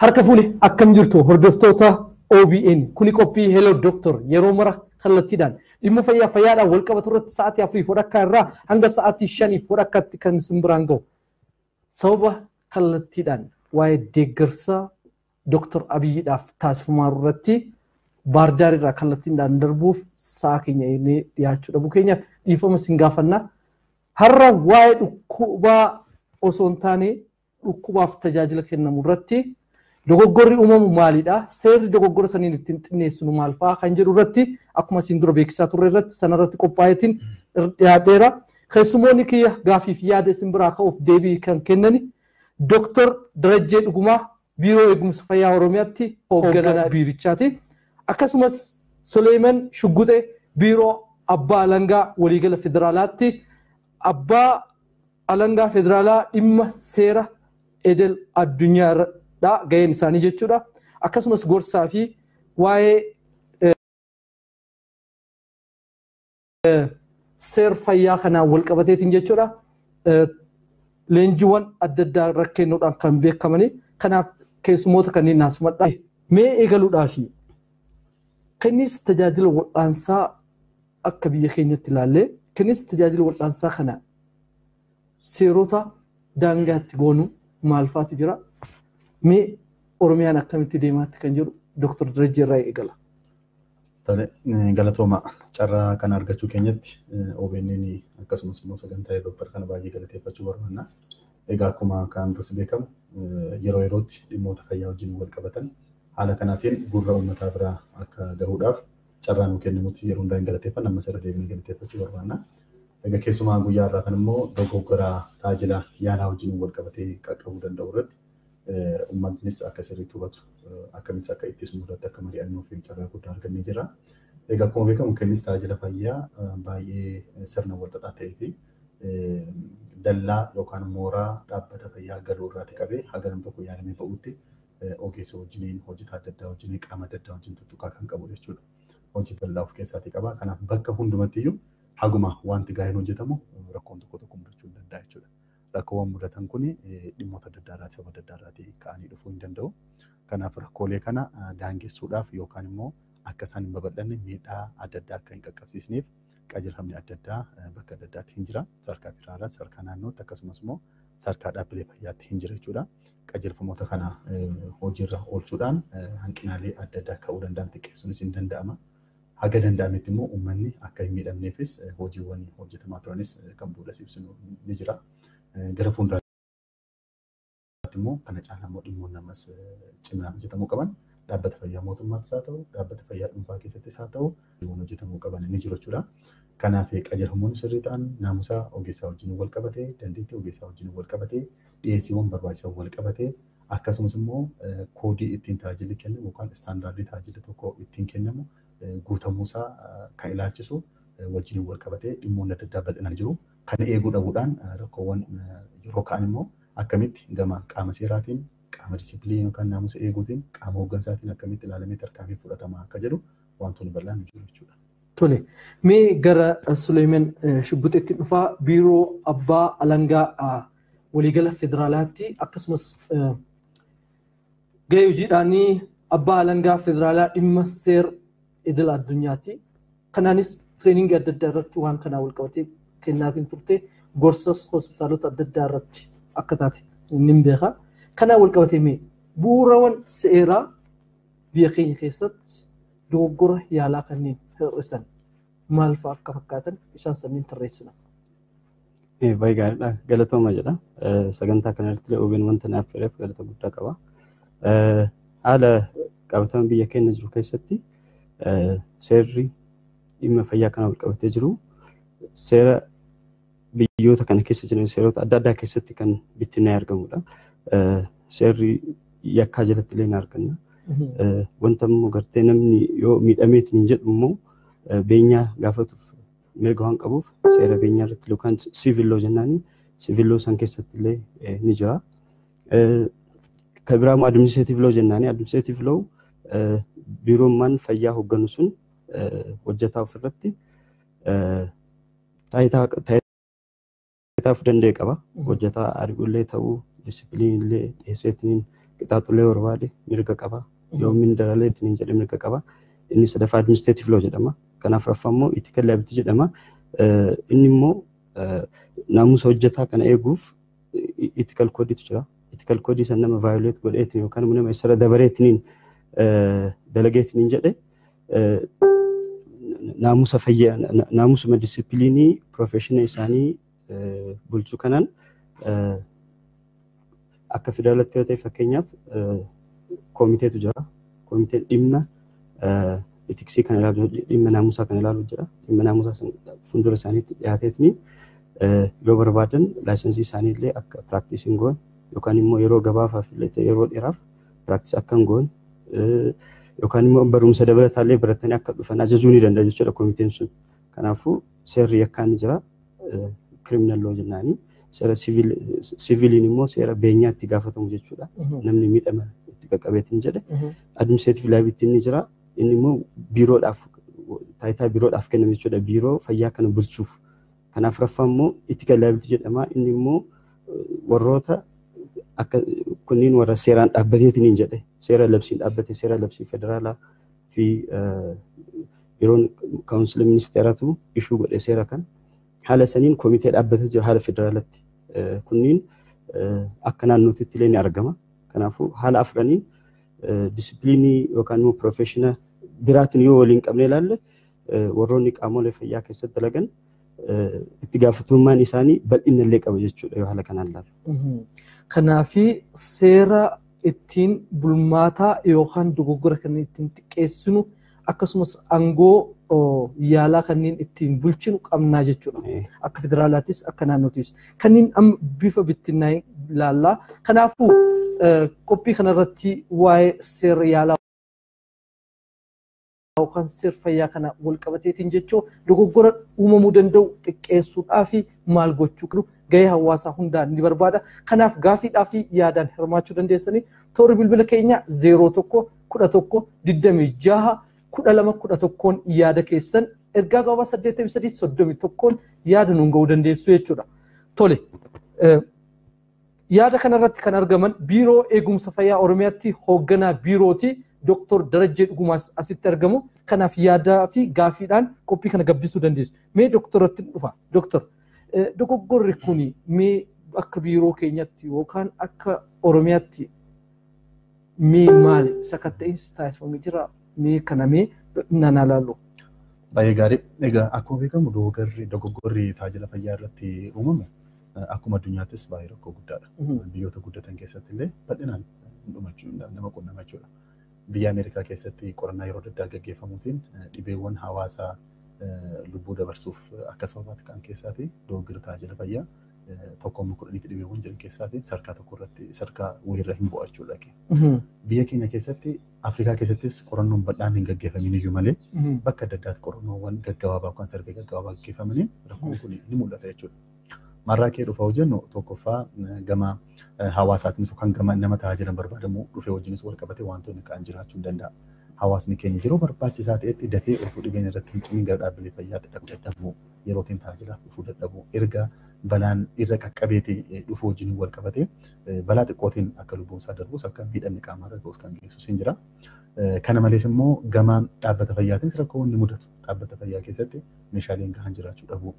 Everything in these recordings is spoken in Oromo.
Harka fuuni akkam jirtu hordoftoota OBN kuni qophii Hello Doctor yeroo mara kallattiidhaan dhimma fayyaadhaan wal qabatu irratti sa'aatii 4 fodhakkaa irraa hanga sa'aatii 5 fodhakkaatti kan simbiraan ga'u sababa kallattiidhaan waa'ee deeggarsa Dr. Abiyyiidhaaf taasifamaa irratti baardaar irraa kallattiidhaan darbuuf sa'a keenya inni dhiyaachuu dhabu keenyaaf dhiifama sin gaafannaa har'a waa'ee dhukkubaa osoo hin taane dhukkubaaf tajaajila kennamu irratti dogoggorri uumamu maalidha seerri dogoggora saniin ittiin xinneessinu maal fa'aa kan jedhu irratti akkuma isin dura beeksisaa turre irratti sanarratti qophaa'eetiin dhiyaateera keessumoonni kiyya gaafiif yaada isin biraa ka'uuf deebii kan kennani Dr. Darajjee Dhugumaa biiroo eegumsa fayyaa Oromiyaatti hoogganaa biirichaati akkasumas Suleeman Shugguxee biiroo abbaa alangaa waliigala federaalaatti abbaa alangaa federaalaa dhimma seera edel addunyaa da ga'een isaanii jechuudha akkasumas gorsaa fi waa'ee seer fayyaa kanaan wal qabateetiin jechuudha leenjiiwwan adda addaa irra kennuudhaan kan beekamanii kanaaf keessumoota kanneen naasmadhaa mee eegaluudhaa fi kennis tajaajila wal'aansaa akka biyya keenyatti ilaallee kennis tajaajila wal'aansaa kana seerota daangaatti goonu maal faatu jira mee Oromiyaan akkamitti deemaatti kan jedhu Dr. Darajjee irraa eegala. Galatooma carraa kana argachuu keenyatti OBN akkasumas immoo sagantaa Dr. kana baay'ee galateeffachuu barbaanna. Egaa akkuma kan dursi beekamu yeroo yerootti dhimmoota fayyaa wajjin wal qabatan haala kanaatiin gurra uummataa biraa akka gahuudhaaf carraa nuu kennamutti yeroo hundaa galateeffanna ammas irra deebinee galateeffachuu barbaanna. Egaa keessumaa guyyaa irraa kan immoo dogoggora tajaajila yaalaa wajjin wal qabatee qaqqabuu danda'u irratti uummannis akka sirriitti hubatu akkamitti akka ittisuu irratti akka mari'annoo fi carraa guddaa argannee jira. Egaa akkuma beekamu kennis tajaajila fayyaa baay'ee sirna wal xaxaa ta'ee fi dallaa yookaan mooraa dhaabbata fayyaa galuu irraati qabee haga nam tokko yaalamee ba'uutti ogeessa wajjiniin hojjetaa adda addaa wajjiniin qaama adda addaa wajjin tuttuqaa kan qabu jechuudha. Hojii bal'aa of keessaatii qaba. Kanaaf bakka hundumattiyyuu haguma wanti gaariin hojjetamu rakkoon tokko tokko mudachuu hin danda'a jechuudha. Rakkoowwan mudatan kun dhimmoota adda addaa sababa adda addaatiin ka'anii dhufuu hin danda'u. Kanaaf rakkoolee kana daangessuudhaaf yookaan immoo akka isaan hin babal'anne miidhaa adda addaa akka hin qaqqabsiisneef qajeelfamni adda addaa bakka adda addaatti hin jira. Sadarkaa federaalaa, sadarkaa naannootti akkasumas immoo sadarkaa dhaabbilee fayyaatti hin jira jechuudha. Qajeelfamoota kana hojiirra oolchuudhaan hanqinaalee adda addaa ka'uu danda'an xiqqeessuunis hin danda'ama. Haga danda'ametti immoo uummanni akka hin miidhamneefis hojiiwwan hojjetamaa turanis kan bu'uura ibsinu ni jira. Gara fuulduraatti immoo kana caalaa immoo dhimmoonni ammas ciminaan hojjetamuu qaban dhaabbata fayyaa mootummaattis haa ta'u dhaabbata fayyaa dhuunfaa keessattis haa ta'u dhimmoonni hojjetamuu qaban ni jiru jechuudha. Kanaaf qajeelfamoonni sirrii ta'an naamusa ogeessaa wajjin wal qabatee dandeettii ogeessaa wajjin wal qabatee dhiyeessiiwwan barbaachisan wal qabatee akkasumas immoo koodii ittiin tajaajilli kennamu yookaan istaandaardii tajaajila tokko ittiin kennamu guutamuusaa kan ilaalchisu wajjin wal qabatee dhimmoonni adda addaa bal'inaan jiru. Kana eeguu dhabuudhaan rakkoowwan yeroo ka'an immoo akkamitti gama qaama seeraatiin qaama disiipiliinii yookaan naamusa eeguutiin qaama hooggansaatiin akkamitti ilaalamee tarkaanfii fudhatamaa akka jedhu wantoonni bal'aan jiru jechuudha. Tole mee gara Suleeman Shugguxeetti dhufaa biiroo abbaa alangaa waliigala federaalaatti akkasumas gahee hojiidhaanii abbaa alangaa federaalaa dhimma seera idil addunyaatti kanaanis tireeningii adda addaa irratti waan kanaa wal qabatee kennaatiin turte gorsas hospitaalota adda addaa irratti akka taate inni beeka. Kanaan wal qabatee mee bu'uurawwan seeraa biyya keenya keessatti dogoggora yaalaa kanneen hir'isan maal fa'aa akka fakkaatan isaan sanniin tarreessina. Baay'ee gaariidha. Galatooma jedha. Sagantaa kanarratti OBN wanta naaf fedheef galata guddaa qaba. Haala qabatama biyya keenya jiru keessatti seerri dhimma fayyaa kana wal qabatee jiru seera biyyoota kana keessa jiran seerota adda addaa keessatti kan bittinnee argamudha. Seerri yakkaa jalatti illee ni arganna. Wanta immoo gartee namni yoo miidhameetiin hin jedhu immoo beenyaa gaafatuuf mirga waan qabuuf seera beenyaa irratti yookaan siivil loo jennaani siivil loo san keessatti illee ni jira. Kan biraa immoo administreetiv loo jennaani administreetiv loo biiroomaan fayyaa hoogganu sun hojjetaa ofirratti taayitaaf danda'e qaba. Hojjetaa ari'ullee ta'uu disiipiliinillee dhiyeesseetiin qixaaxulee barbaade mirga qaba. Yoo mindalee ittiin jedhe mirga qaba. Inni sadaffaa administrative law jedhama. Kanaaf raffammoo ethical liability jedhama. Inni immoo naamusa hojjetaa kana eeguuf ethical code jira. Ethical code san nama violate godheetiin yookaan immoo nama isarra dabareetiin dalageetiin jedhe naamusa fayyaa naamusuma disipiliinii professional isaanii bulchuu kanaan akka federaalatti yoo ta'e fakkeenyaaf komiteetu jira. Komiteen dhimma etiksii kan ilaalu dhimma naamusaa kan ilaalu jira. Dhimma naamusaa fuuldura isaaniitti dhiyaateetiin yoo barbaadan laayisensii isaanii illee akka piraaktiisiin goon yookaan immoo yeroo gabaafaaf illee ta'e yeroo dheeraaf piraaktiis akka hin goon yookaan immoo barumsa dabalataallee baratanii akka dhufan ajajuu ni danda'a jechuudha komiteen sun. Kanaafuu seerri yakkaan jira criminal law jennaani. Seera siviiliin immoo seera beenyaatti gaafatamu jechuudha. Namni miidhama itti qaqqabeetiin jedhe. Administrative liability ni jira. Inni immoo biiroodhaaf taayitaa biiroodhaaf kenname jechuudha. Biiroo fayyaa kana bulchuuf. Kanaaf raffaa immoo ethical liability jedhama. Inni immoo warroota akka kunniin warra seeraan dhaabbateetiin jedhe. Seera labsiin dhaabbate seera labsii federaalaa fi yeroon kaawunsila ministeeratu ishuu godhe seera kan haala saniin komitee dhaabbatee jira haala federaalatti. Kunniin akka naannootti illee ni argama. Kanaafuu haala afraniin disipiliinii yookaan immoo professional biraatiin yoo waliin qabne ilaalle warroonni qaamolee fayyaa keessatti dalagan itti gaafatamummaan isaanii bal'ina illee qaba jechuudha yoo haala kanaan ilaalle. Kanaafi seera ittiin bulmaataa yookaan dogoggora kan ittiin xiqqeessinu akkasumas aangoo yaalaa kanneen ittiin bulchinu qabnaa jechuudha. Akka federaalaattis akka naannootis kanneen amma bifa bittinnaa'ee ilaallaa. Kanaafuu qophii kanarratti waa'ee seera yaalaa yookaan seera fayyaa kana wal qabateetiin jechuun dogoggora uumamuu danda'u xiqqeessuudhaa fi maal gochuu qabu gahee hawaasaa hundaan ni barbaada. Kanaaf gaafiidhaa fi yaadaan hirmaachuu dandeessanii toora bilbila keenya 01 11 26 12 yaada keessan ergaa gabaabaa 8331 yaada nuun ga'uu dandeessu jechuudha. Tole yaada kanarratti kan argaman biiroo eegumsa fayyaa Oromiyaatti hoogganaa biirooti Dr. Darajjee Dhugumaas asitti argamu. Kanaaf yaadaa fi gaafiidhaan qophii kana gabbisuu dandeessu. Mee doktoratti dhufa. Doktor dogoggorri kuni mee akka biiroo keenyatti yookaan akka Oromiyaatti mee maali sakatta'insi taasifamee jira? Mee kana mee nana laallu. Baay'ee gaarii. Egaa akkuma beekamu dogoggorri tajaajila fayyaa irratti uumame akkuma addunyaattis baay'ee rakkoo guddaadha. Biyyoota guddatan keessatti illee bal'inaan nama qunnamachuudha. Biyya Ameerikaa keessatti qorannaa yeroo adda addaa gaggeeffamuutiin dhibeewwan hawaasaa lubbuu dabarsuuf akka sababaatti kan keessaati dogoggorri tajaajila fayyaa tokkoon kudhaniitti dhibeewwan jiran keessaati sarkaa tokko irratti sarkaa wayirra hin bu'achuudha. Biyya keenya keessatti Afrikaa keessattis qorannoon bal'aan hin gaggeeffamin iyyuu malee bakka adda addaatti qorannoowwan gaggabaabaa yookaan sarvee gaggabaabaa gaggeeffamaniin rakkoon kun ni mul'ata jechuudha. Marraa kee dhufa hojjennu tokkoffaa gama hawaasaatiinis yookaan gama nama tajaajilan barbaadamu dhufee wajjinis wal qabatee wantoonni ka'an jiraachuu danda'a. Hawaasni keenya yeroo barbaachisaa ta'etti dafee osoo dhibeen irratti hin cimin gara dhaabbilee fayyaatti dadhabuu yerootiin tajaajilaaf dhufuu dadhabuu erga balaan irra qaqqabeetii dhufuu wajjin wal qabatee balaa xiqqootiin akka lubbuun isaa darbus akka miidhamni qaamaa irra ga'us kan geessus hin jira. Kana malees immoo gama dhaabbata fayyaatiinis rakkoon ni mudatu. Dhaabbata fayyaa keessatti meeshaaleen gahaan jiraachuu dhabu.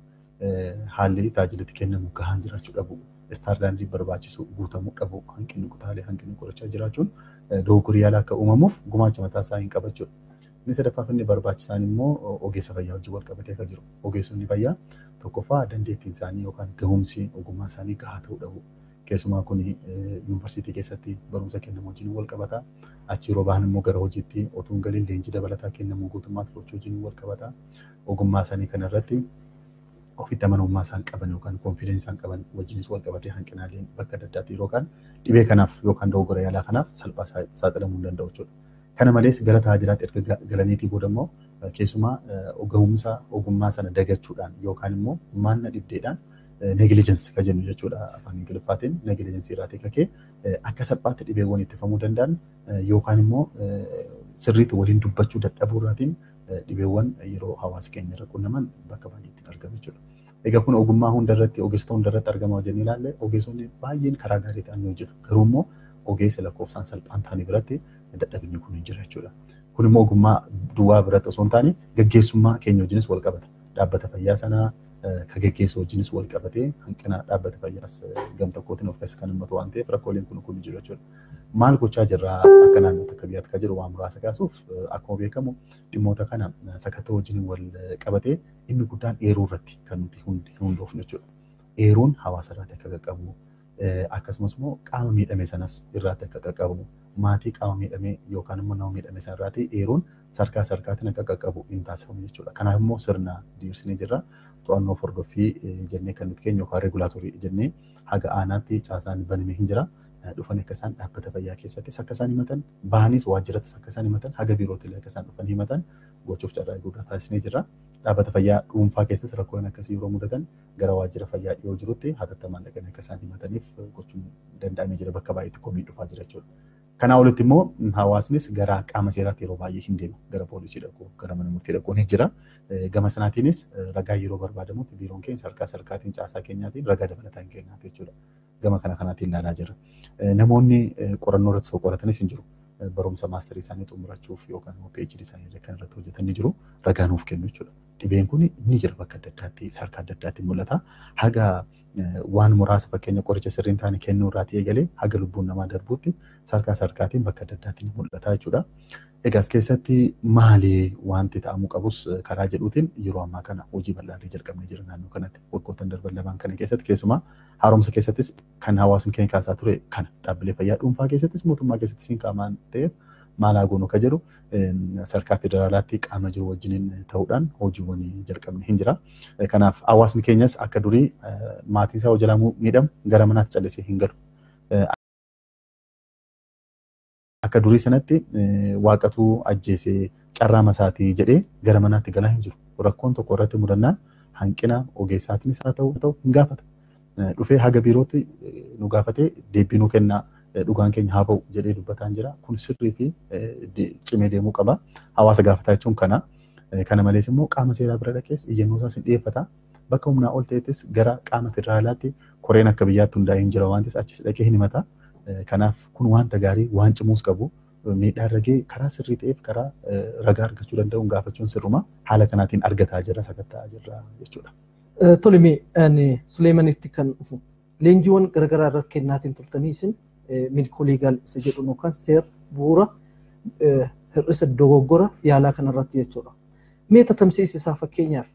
Haalli tajaajilatti kennamu gahaan jiraachuu dhabu. Istaardaandii barbaachisu guutamuu dhabu. Hanqinni kutaalee hanqinni qorichaa jiraachuun dogoggorri yaalaa akka uumamuuf gumaacha mataa isaa hin qabachuudha. Inni sadaffaaf inni barbaachisaan immoo ogeessa fayyaa wajjin wal qabatee kan jiru. Ogeessonni fayyaa tokkoffaa dandeettiin isaanii yookaan gahumsi ogummaa isaanii gahaa ta'uu dhabu. Keessumaa kun yuunivarsiitii keessatti barumsa kennamu wajjin wal qabata. Achi yeroo bahan immoo gara hojiitti otuun galiin leenjii dabalataa kennamu guutummaatti fudhachuu wajjin wal qabata. Ogummaa isaanii kanarratti ofitti amanamummaa isaan qaban yookaan konfiidensii isaan qaban wajjinis wal qabatee hanqinaaleen bakka adda addaatti yookaan dhibee kanaaf yookaan dogoggora yaalaa kanaaf salphaa saaxilamuu hin danda'u jechuudha. Kana malees gara tajaajilaatti erga galaniitii booda immoo keessumaa gahumsa ogummaa sana dagachuudhaan yookaan immoo maanna dhibdeedhaan negilijensi kan jennu jechuudha afaan Ingiliffaatiin negilijensi irraatii kakee akka salphaatti dhibeewwan ittifamuu danda'an yookaan immoo sirriitti waliin dubbachuu dadhabuu irraatiin dhibeewwan yeroo hawaasa keenya irra qunnaman bakka baay'eetti argamu jechuudha. Egaa kun ogummaa hundarratti ogeessota hundarratti argama jennee ilaalle ogeessonni baay'een karaa gaarii ta'an ni hojjetu. Garuu immoo ogeessa lakkoofsaan salphaan ta'anii biratti dadhabinni kun hin jira jechuudha. Kun immoo ogummaa duwwaa biratti osoo hin taane gaggeessummaa keenya wajjinis wal qabata. Dhaabbata fayyaa sanaa ka gaggeessu wajjinis wal qabatee hanqina dhaabbata fayyaas gamtakkootiin of keessa kan himmatu waan ta'eef rakkooleen kun jiru jechuudha. Maal gochaa jirra akka naannoo akka biyyaatti kan jiru waan muraasa kaasuuf akkuma beekamu dhimmoota kana sakatta'uu wajjin wal qabatee inni guddaan eeruu irratti kan nuti hundoofnu jechuudha. Eeruun hawaasa irratti akka qaqqabu akkasumas immoo qaama miidhame sanas irratti akka qaqqabu maatii qaama miidhame yookaan immoo nama miidhame sana irratti eeruun sarkaatiin akka qaqqabu hin taasifamu jechuudha. Kanaaf immoo sirna diriirsinee jirra. To'annoo hordoffii jennee kan nuti keenya yookaan regulaatorii jennee haga aanaatti caasaan banamee hin jira. Dhufan akka isaan dhaabbata fayyaa keessattis akka isaan himatan bahanis waajjirattis akka isaan himatan haga biirootti akka isaan dhufan himatan gochuuf carraa guddaa taasisnee jirra. Dhaabbata fayyaa dhuunfaa keessas rakkoon akkasii yeroo mudatan gara waajjira fayyaa dhiyoo jirutti hatattamaan dhaqanii akka isaan himataniif gochuun danda'amee jira bakka baay'eetti komii dhufaa jira jechuudha. Kanaa olitti immoo hawaasnis gara qaama seeraatti yeroo baay'ee hin deemu gara poolisii dhaquu gara mana murtii dhaquu ni jira. Gama sanaatiinis ragaa yeroo barbaadamutti biiroon keenya sarkaatiin caasaa keenyaatiin ragaa dabalataa hin kennaaf jechuudha. Gama kanaatiin ilaalaa jira. Namoonni qorannoo irratti soo qoratanis hin jiru. Barumsa maasterii isaanii xumurachuuf yookaan immoo PhD isaanii kan irratti hojjetan ni jiru. Ragaa nuuf kennu jechuudha. Dhibeen kun ni jira bakka adda addaatti sarkaa adda addaatti mul'ata. Haga waan muraasa fakkeenya qoricha sirriin taane kennuu irraatii eegalee haga lubbuun namaa darbuutti sarkaatiin bakka adda addaatti ni mul'ata jechuudha. Egaa as keessatti maali wanti ta'amuu qabus karaa jedhuutiin yeroo ammaa kana hojii bal'aa jalqabnee jira naannoo kanatti waggoottan darban lamaan kana keessatti keessumaa haaromsa keessattis kan hawaasni keenya kaasaa ture kana dhaabbilee fayyaa dhuunfaa keessattis mootummaa keessattis hin qaamaan ta'eef maal goonu ka jedhu sarkaa federaalaatti qaama jiru wajjiniin ta'uudhaan hojiiwwan jalqabne hin jira. Kanaaf hawaasni keenyas akka durii maatiin isaa hojii laamuu miidhamu gara manaatti callisee hin galu. Akka durii sanatti waaqatu ajjeesee carraa masaatii jedhee gara manaatti galaa hin jiru. Rakkoon tokko irratti mudannaan hanqina ogeessaatiinis haa ta'u hin gaafata. Dhufee haga biirootti nu gaafatee deebii nu kennaa dhugaan keenya haa ba'u jedhee dubbataan jira. Kun sirrii fi cimee deemuu qaba. Hawaasa gaafataa jechuun kana. Kana malees immoo qaama seeraa bira dhaqees iyyannoo isaas hin dhiyeeffata. Bakka humnaa ol ta'ettis gara qaama federaalaatti koreen akka biyyaatti hundaa'ee hin jira waan ta'eef achis dhaqee hin himata. Kanaaf kun wanta gaarii waan cimuus qabu miidhaa irra ga'e karaa sirrii ta'eef karaa ragaa argachuu danda'uun gaafachuun sirruma haala kanaatiin argataa jirra sakatta'aa jirra jechuudha. Tolimi Suleemanitti kan dhufu leenjiiwwan garaagaraa irra kennaatiin turtanii isin miidikoo liigaal isa jedhu yookaan seera bu'uura hir'isa dogoggora yaalaa kanarratti jechuudha. Mee tamsiisisaa fakkeenyaaf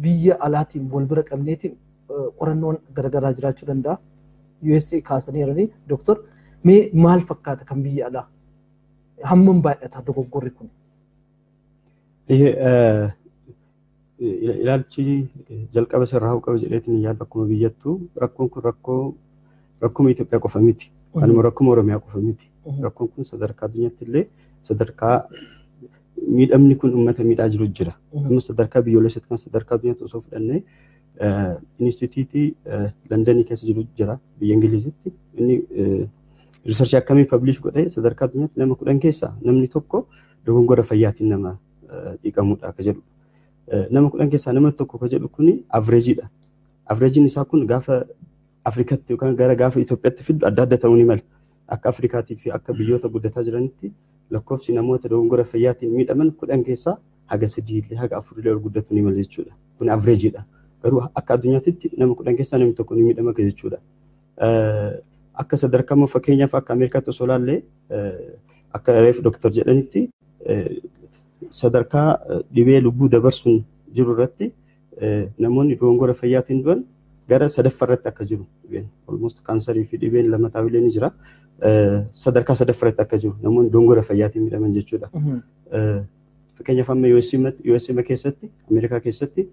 biyya alaatiin wal bira qabneetiin qorannoon garaagaraa jiraachuu danda'a. USA kaasanii jiranii doktor mee maal fakkaata kan biyya alaa hammam baay'ata dogoggorri kun? Ilaalchi jalqaba sirraa qaba jedheetiin yaada akkuma biyyattuu rakkoon kun rakkuma Itoophiyaa qofa miti. Kanuma rakkuma Oromiyaa qofa miti. Rakkoon kun sadarkaa addunyaatti illee sadarkaa miidhamni kun uummata miidhaa jiru jira. Amma sadarkaa biyyoolessaatti kan sadarkaa addunyaatti osoo fudhannee Instituutii Londonii keessa jiru jira biyya Ingilizitti. Inni riisarchii akkamii pablish godhee sadarkaa addunyaatti nama 10 keessaa namni tokko dogongora fayyaatiin nama dhiqamudha akka jedhu. Nama 10 keessaa nama tokko akka jedhu kuni avreejiidha. Avreejiin isaa kun gaafa Afrikaatti yookaan gara gaafa Itoophiyaatti fidu adda adda ta'uu ni mala. Akka Afrikaatii fi akka biyyoota guddataa jiranitti lakkoofsi namoota dogongora fayyaatiin miidhaman 10 keessaa haga 3 illee haga 4 illee ol guddatu ni mala jechuudha. Kun avreejiidha. Garuu akka addunyaatti nama 10 keessaa namni tokko ni miidhama jechuudha. Akka sadarkaa fakkeenyaaf akka Ameerikaatti osoo ilaalle akka reef doktor jedhanitti sadarkaa dhibee lubbuu dabarsuun jiru irratti namoonni dogongora fayyaatiin du'an gara sadaffaarratti akka jiru dhibeen almost kaansarii fi dhibeen lammataa illee ni jira. Sadarkaa sadaffaarratti akka jiru namoonni dogongora fayyaatiin miidhaman jechuudha. Fakkeenyaaf amma USA keessatti Ameerikaa keessatti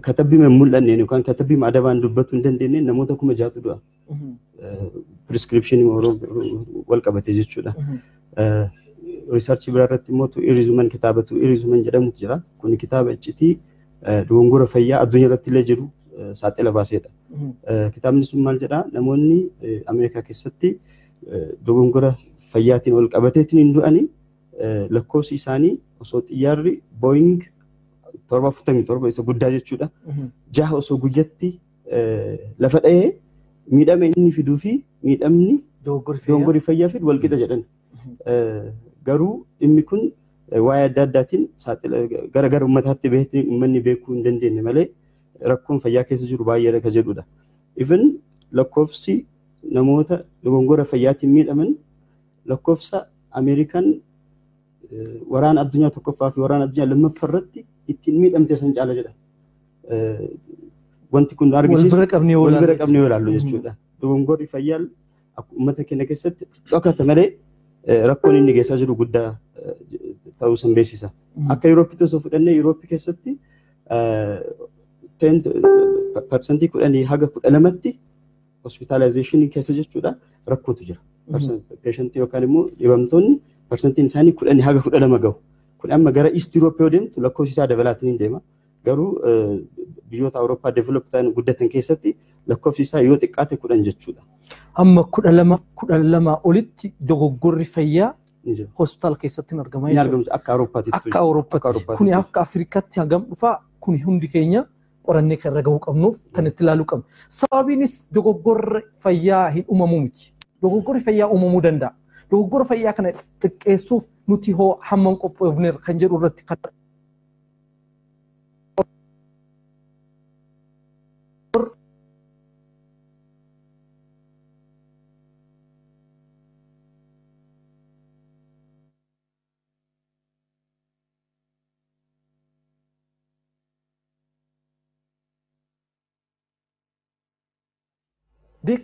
katabbii mul'anne yookaan katabbii adabaan dubbatu hin dandeenye namoota 6,000 du'a. Prescription wal qabatee jechuudha. Riisarchii biraa irratti immoo tu'irizuman kitaaba tu'irizuman jedhamutu jira. Kun kitaaba iccitii dogongora fayyaa addunyaa irratti illee jiru saaxila baaseedha. Kitaabni sun maal jedhaa namoonni Ameerikaa keessatti dogongora fayyaatiin wal qabateetiin hin du'anii lakkoofsi isaanii osoo xiyyaarri Boeing 747 isa guddaa jechuudha. 6 osoo guyyatti lafa dha'ee miidhama inni fiduu fi miidhamni dogoggorri fayyaa fidu wal qixa jedhan. Garuu dhimmi kun waa'ee adda addaatiin gara uummataatti bahee uummanni beekuu hin dandeenye malee rakkoon fayyaa keessa jiru baay'eedha kan jedhudha. Even lakkoofsi namoota dogongora fayyaatiin miidhaman lakkoofsa Ameerikaan waraana addunyaa tokkoffaa fi waraana addunyaa lammaffaa irratti ittiin miidhamte san caala jedha. Wanti kun argisiisu wal bira qabnee ilaallu jechuudha. Dogongorri fayyaa uummata keenya keessatti dhokata malee rakkoon inni geessaa jiru guddaa ta'uu san beeksisa. Akka Yurooppii osoo fudhannee Yurooppii keessatti parsantii 10 haga 12tti hospitalizationii keessa jechuudha rakkootu jira. Patientii yookaan immoo dhibamtoonni parsantiin isaanii 10 haga 12 gahu. Kun amma gara East Europe yoo deemtu lakkoofsi isaa dabalaatiin deema. Garuu biyyoota Awurooppaa develop ta'an guddatan keessatti lakkoofsi isaa yoo xiqqaate 10 jechuudha. Amma 12 olitti dogoggorri fayyaa hospitaal keessatti hin argamaa jechuudha. Akka Awurooppaatti. Kuni akka Afrikaatti hagam dhufaa kuni hundi keenya qorannee kan irra gahuu qabnuuf kan itti ilaaluu qabnu. Sababiinis dogoggorri fayyaa hin uumamu miti. Dogoggorri fayyaa uumamuu danda'a. Dogoggora fayyaa kana xiqqeessuuf nuti hoo hamma hin qophoofneerra kan jedhu irratti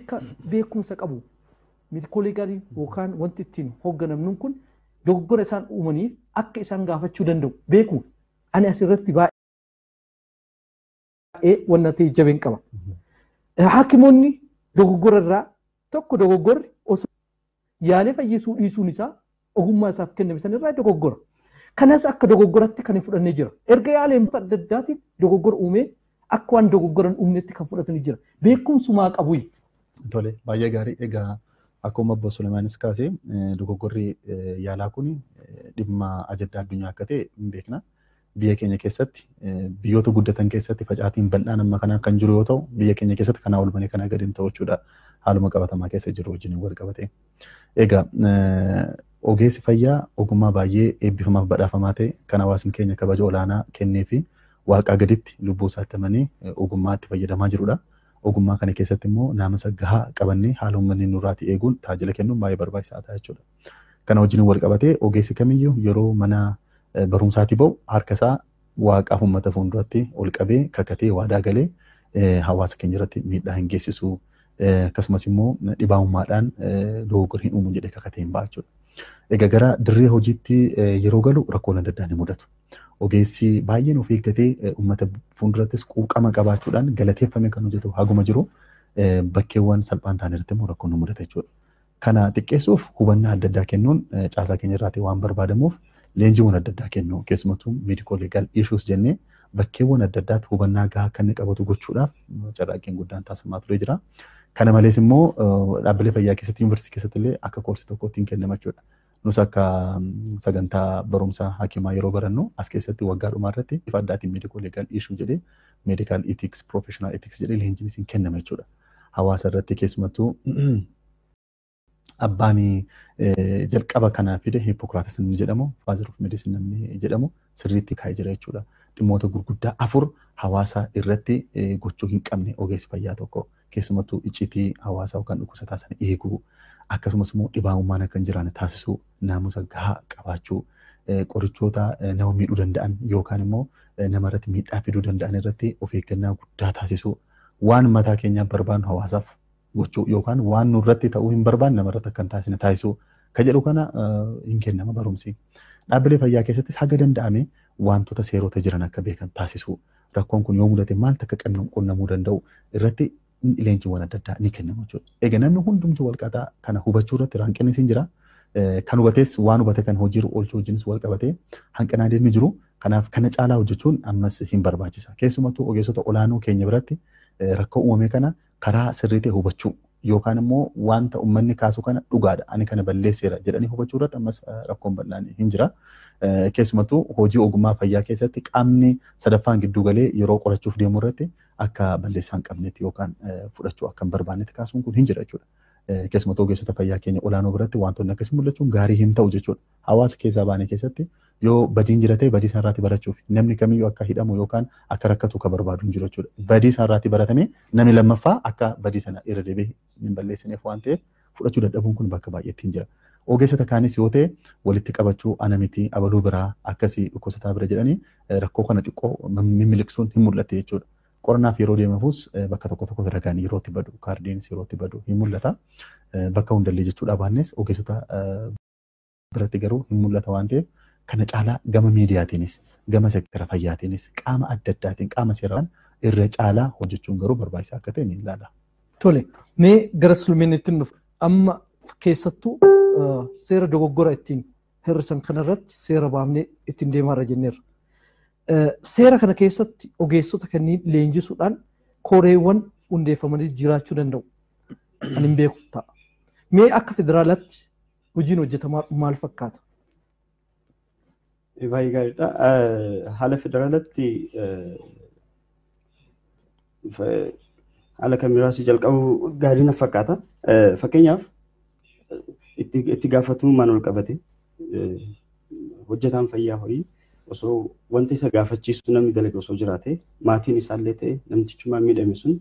kan beekumsa qabu miidikoolii gaarii yookaan wanti ittiin hoogganamnuun kun dogoggora isaan uumaniif akka isaan gaafachuu danda'u beeku ani asirratti baay'ee wanna ta'e jabeen qaba. Haakimoonni dogoggora irraa tokko dogoggorri osoo yaalee fayyisuu dhiisuun isaa ogummaa isaaf kenname san irraa dogoggora. Kanas akka dogoggoratti kan fudhannee jira. Erga yaaleen adda addaatiin dogoggora uumee akka waan dogoggoran uumnetti kan fudhatanii jira. Beekumsumaa qabu. Tole baay'ee gaarii egaa akkuma obbo Sulemaanis kaasee dogoggorri yaalaa kun dhimma ajaddaa addunyaa akka ta'e hin beekna. Biyya keenya keessatti biyyoota guddatan keessatti facaatiin bal'aan amma kanaa kan jiru yoo ta'u biyya keenya keessatti kanaa ol banee kanaa gadi hin ta'u jechuudha. Haaluma qabatamaa keessa jiru wajjin wal qabatee. Egaa ogeessi fayyaa ogummaa baay'ee eebbifamaaf badhaafamaa ta'e kan hawaasni keenya kabaja olaanaa kennee fi waaqaa gaditti lubbuu isaatti amanee ogummaatti fayyadamaa jirudha. Ogummaa kana keessatti immoo naamusa gahaa qabannee haala uummanni nurraatti eeguun tajaajila kennuun baay'ee barbaachisaa ta'a jechuudha. Kana wajjin wal qabatee ogeessi kamiyyuu yeroo mana barumsaatti ba'u harka isaa waaqaaf uummata fuulduratti ol qabee kakatee waadaa galee hawaasa keenya irratti miidhaa hin geessisu. Akkasumas immoo dhibaa'ummaadhaan dogoggora hin uumu jedhee kakatee hin ba'a jechuudha. Egaa gara dirree hojiitti yeroo galu rakkoon adda addaa ni mudatu. Ogeessi baay'een of eeggatee uummata fuuldurattis quuqama qabaachuudhaan galateeffamee kan hojjetu haguma jiru bakkeewwan salphaan ta'an irratti immoo rakkoon nu mudata jechuudha. Kana xiqqeessuuf hubannaa adda addaa kennuun caasaa keenya irratti waan barbaadamuuf leenjiiwwan adda addaa kennu keessumattuu meedikoo leegaal issues jennee bakkeewwan adda addaatti hubannaa gahaa akka inni qabatu gochuudhaaf carraaqqiin guddaan taasifamaa turee jira. Kana malees immoo dhaabbilee fayyaa keessatti yuunivarsiitii keessatti illee akka koorsii tokkootti hin kennama jechuudha. Nus akka sagantaa barumsaa hakimaa yeroo barannu as keessatti waggaa dhumaa irratti bifa addaatiin meedikoo leegaal issue jedhee meedikaal etiks professional etiks jedhee leenjiin isin kennama jechuudha. Hawaasa irratti keessumattuu abbaan jalqaba kanaa fide Hippokrates namni jedhamu father of medicine namni jedhamu sirriitti kaa'ee jira jechuudha. Dhimmoota gurguddaa 4 hawaasa irratti gochuu hin qabne ogeessi fayyaa tokko keessumattuu iccitii hawaasaa yookaan dhukkubsataa sana eeguu akkasumas immoo dhibaa'ummaan akka hin jiraanne taasisuu naamusa gahaa qabaachuu qorichoota nama miidhuu danda'an yookaan immoo namarratti miidhaa fiduu danda'an irratti of eeggannaa guddaa taasisuu waan mataa keenyaaf barbaannu hawaasaaf gochuu yookaan waan nurratti ta'uu hin barbaanne namarratti akka hin taasisne taasisuu ka jedhu kana hin kennama barumsi. Dhaabbilee fayyaa keessattis haga danda'ame wantoota seerota jiran akka beekan taasisuu rakkoon kun yoo mudate maal akka qunnamuu danda'u irratti leenjiiwwan adda addaa ni kennamu jechuudha. Egaa namni hundumtuu walqaxaa kana hubachuu irratti hanqinni siin jira. Kan hubates waan hubate kan hojiirra oolchuu wajjinis wal qabatee hanqinaa deemni jiru. Kanaaf kana caalaa hojjechuun ammas hin barbaachisa. Keessumattuu ogeessota olaanoo keenya biratti rakkoo uumame kana karaa sirrii ta'e hubachuu yookaan immoo wanta uummanni kaasu kana dhugaadha ani kana balleesseera jedhanii hubachuu irratti ammas rakkoon bal'aan hin jira. Keessumattuu hojii ogummaa fayyaa keessatti qaamni sadaffaan gidduu galee yeroo qorachuuf deemu irratti akka balleessaa hin qabnetti yookaan fudhachuu akka hin barbaannetti kaasuun kun hin jira jechuudha. Keessumattuu ogeessota fayyaa keenya olaanoo biratti wantoonni akkasii mul'achuun gaarii hin ta'u jechuudha. Hawaasa keessaa baane keessatti yoo badiin jira ta'e badii sanarraatti barachuuf namni kamiyyuu akka hidhamu yookaan akka rakkatu kan barbaadu hin jiru jechuudha. Badii sanarraatti baratame namni lammaffaa akka badii sana irra deebi'ee hin balleessineef waan ta'eef fudhachuu dadhabuun kun bakka baay'eetti hin jira. Ogeessota kaanis yoo ta'e walitti qabachuu ana miti abaluu biraa akkasii dhukkubsataa bira jedhanii rakkoo kana xiqqoo mimmiliksuun hin mul'atte jechuudha. Qorannaaf yeroo deemaafus bakka tokko tokkotti ragaan yeroo itti badu kaardiinis yeroo itti badu hin mul'ata. Bakka hundallee jechuudha baannes ogeessota biratti garuu hin mul'ata waan ta'eef kana caalaa gama miidiyaatiinis gama seektara fayyaatiinis qaama adda addaatiin qaama seeraan irra caalaa hojjechuun garuu barbaachisaa akka ta'e ni ilaala. Tole mee gara sulmiinitti nuuf amma keessattuu seera dogoggora ittiin hir'isan kanarratti seera baafnee ittiin deemaarra jenneerra. Seera kana keessatti ogeessota kanneen leenjisuudhaan koreewwan hundeeffamanii jiraachuu danda'u. Ani hin beeku ta'a. Mee akka federaalaatti hojiin hojjetamaa maal fakkaata? Baay'ee gaariidha. Haala federaalatti haala kamiraasii jalqabu gaarii na fakkaata. Fakkeenyaaf itti gaafatamummaan ol qabate hojjetaan fayyaa horii osoo wanti isa gaafachiisu namni dalage osoo jiraate maatiin isaallee ta'e namtichummaan miidhame sun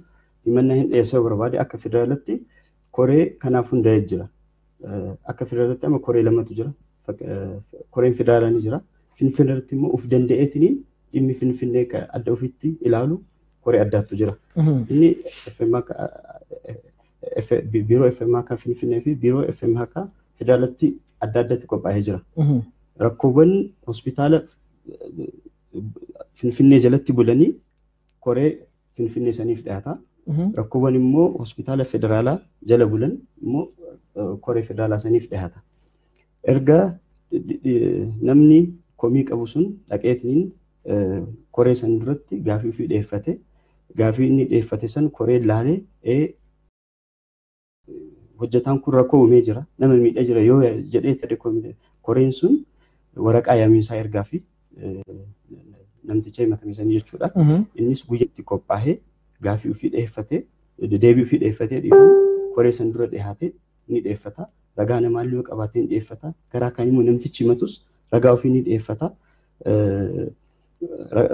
himannaa hin dhiyeessee barbaade akka federaalatti koree kanaaf hundaa'ee jira. Akka federaalatti amma koree lamatu jira. Koreen federaalaa ni jira. Finfinneetti immoo of danda'eetiin dhimmi finfinnee adda ofitti ilaalu koree addaatu jira. Inni biiroo FM akka finfinnee fi biiroo FM akka federaalatti adda addatti qophaa'ee jira. Rakkoowwan hospitaala finfinnee jalatti bulanii koree finfinnee saniif dhiyaata. Rakkoowwan immoo hospitaala federaalaa jala bulan immoo koree federaalaa saniif dhiyaata. Erga namni komii qabu sun dhaqeetiin koree san duratti gaafii ofii dhiyeeffate gaafii inni dhiyeeffate san koree laalee hojjetaan kun rakkoo uumee jira nama miidhee jira yoo jedhee ta'e koreen sun waraqaa yaamiinsaa ergaa fi namticha himatame sanii jechuudha. Innis guyyaatti qophaa'ee gaafii ofii dhiyeeffate deebii ofii dhiyeeffatee dhiibu koree san dura dhiyaate ni dhiyeeffata. Ragaa namaallee yoo qabaatee ni dhiyeeffata. Karaa kan immoo namtichi himatus ragaa ofii ni dhiyeeffata.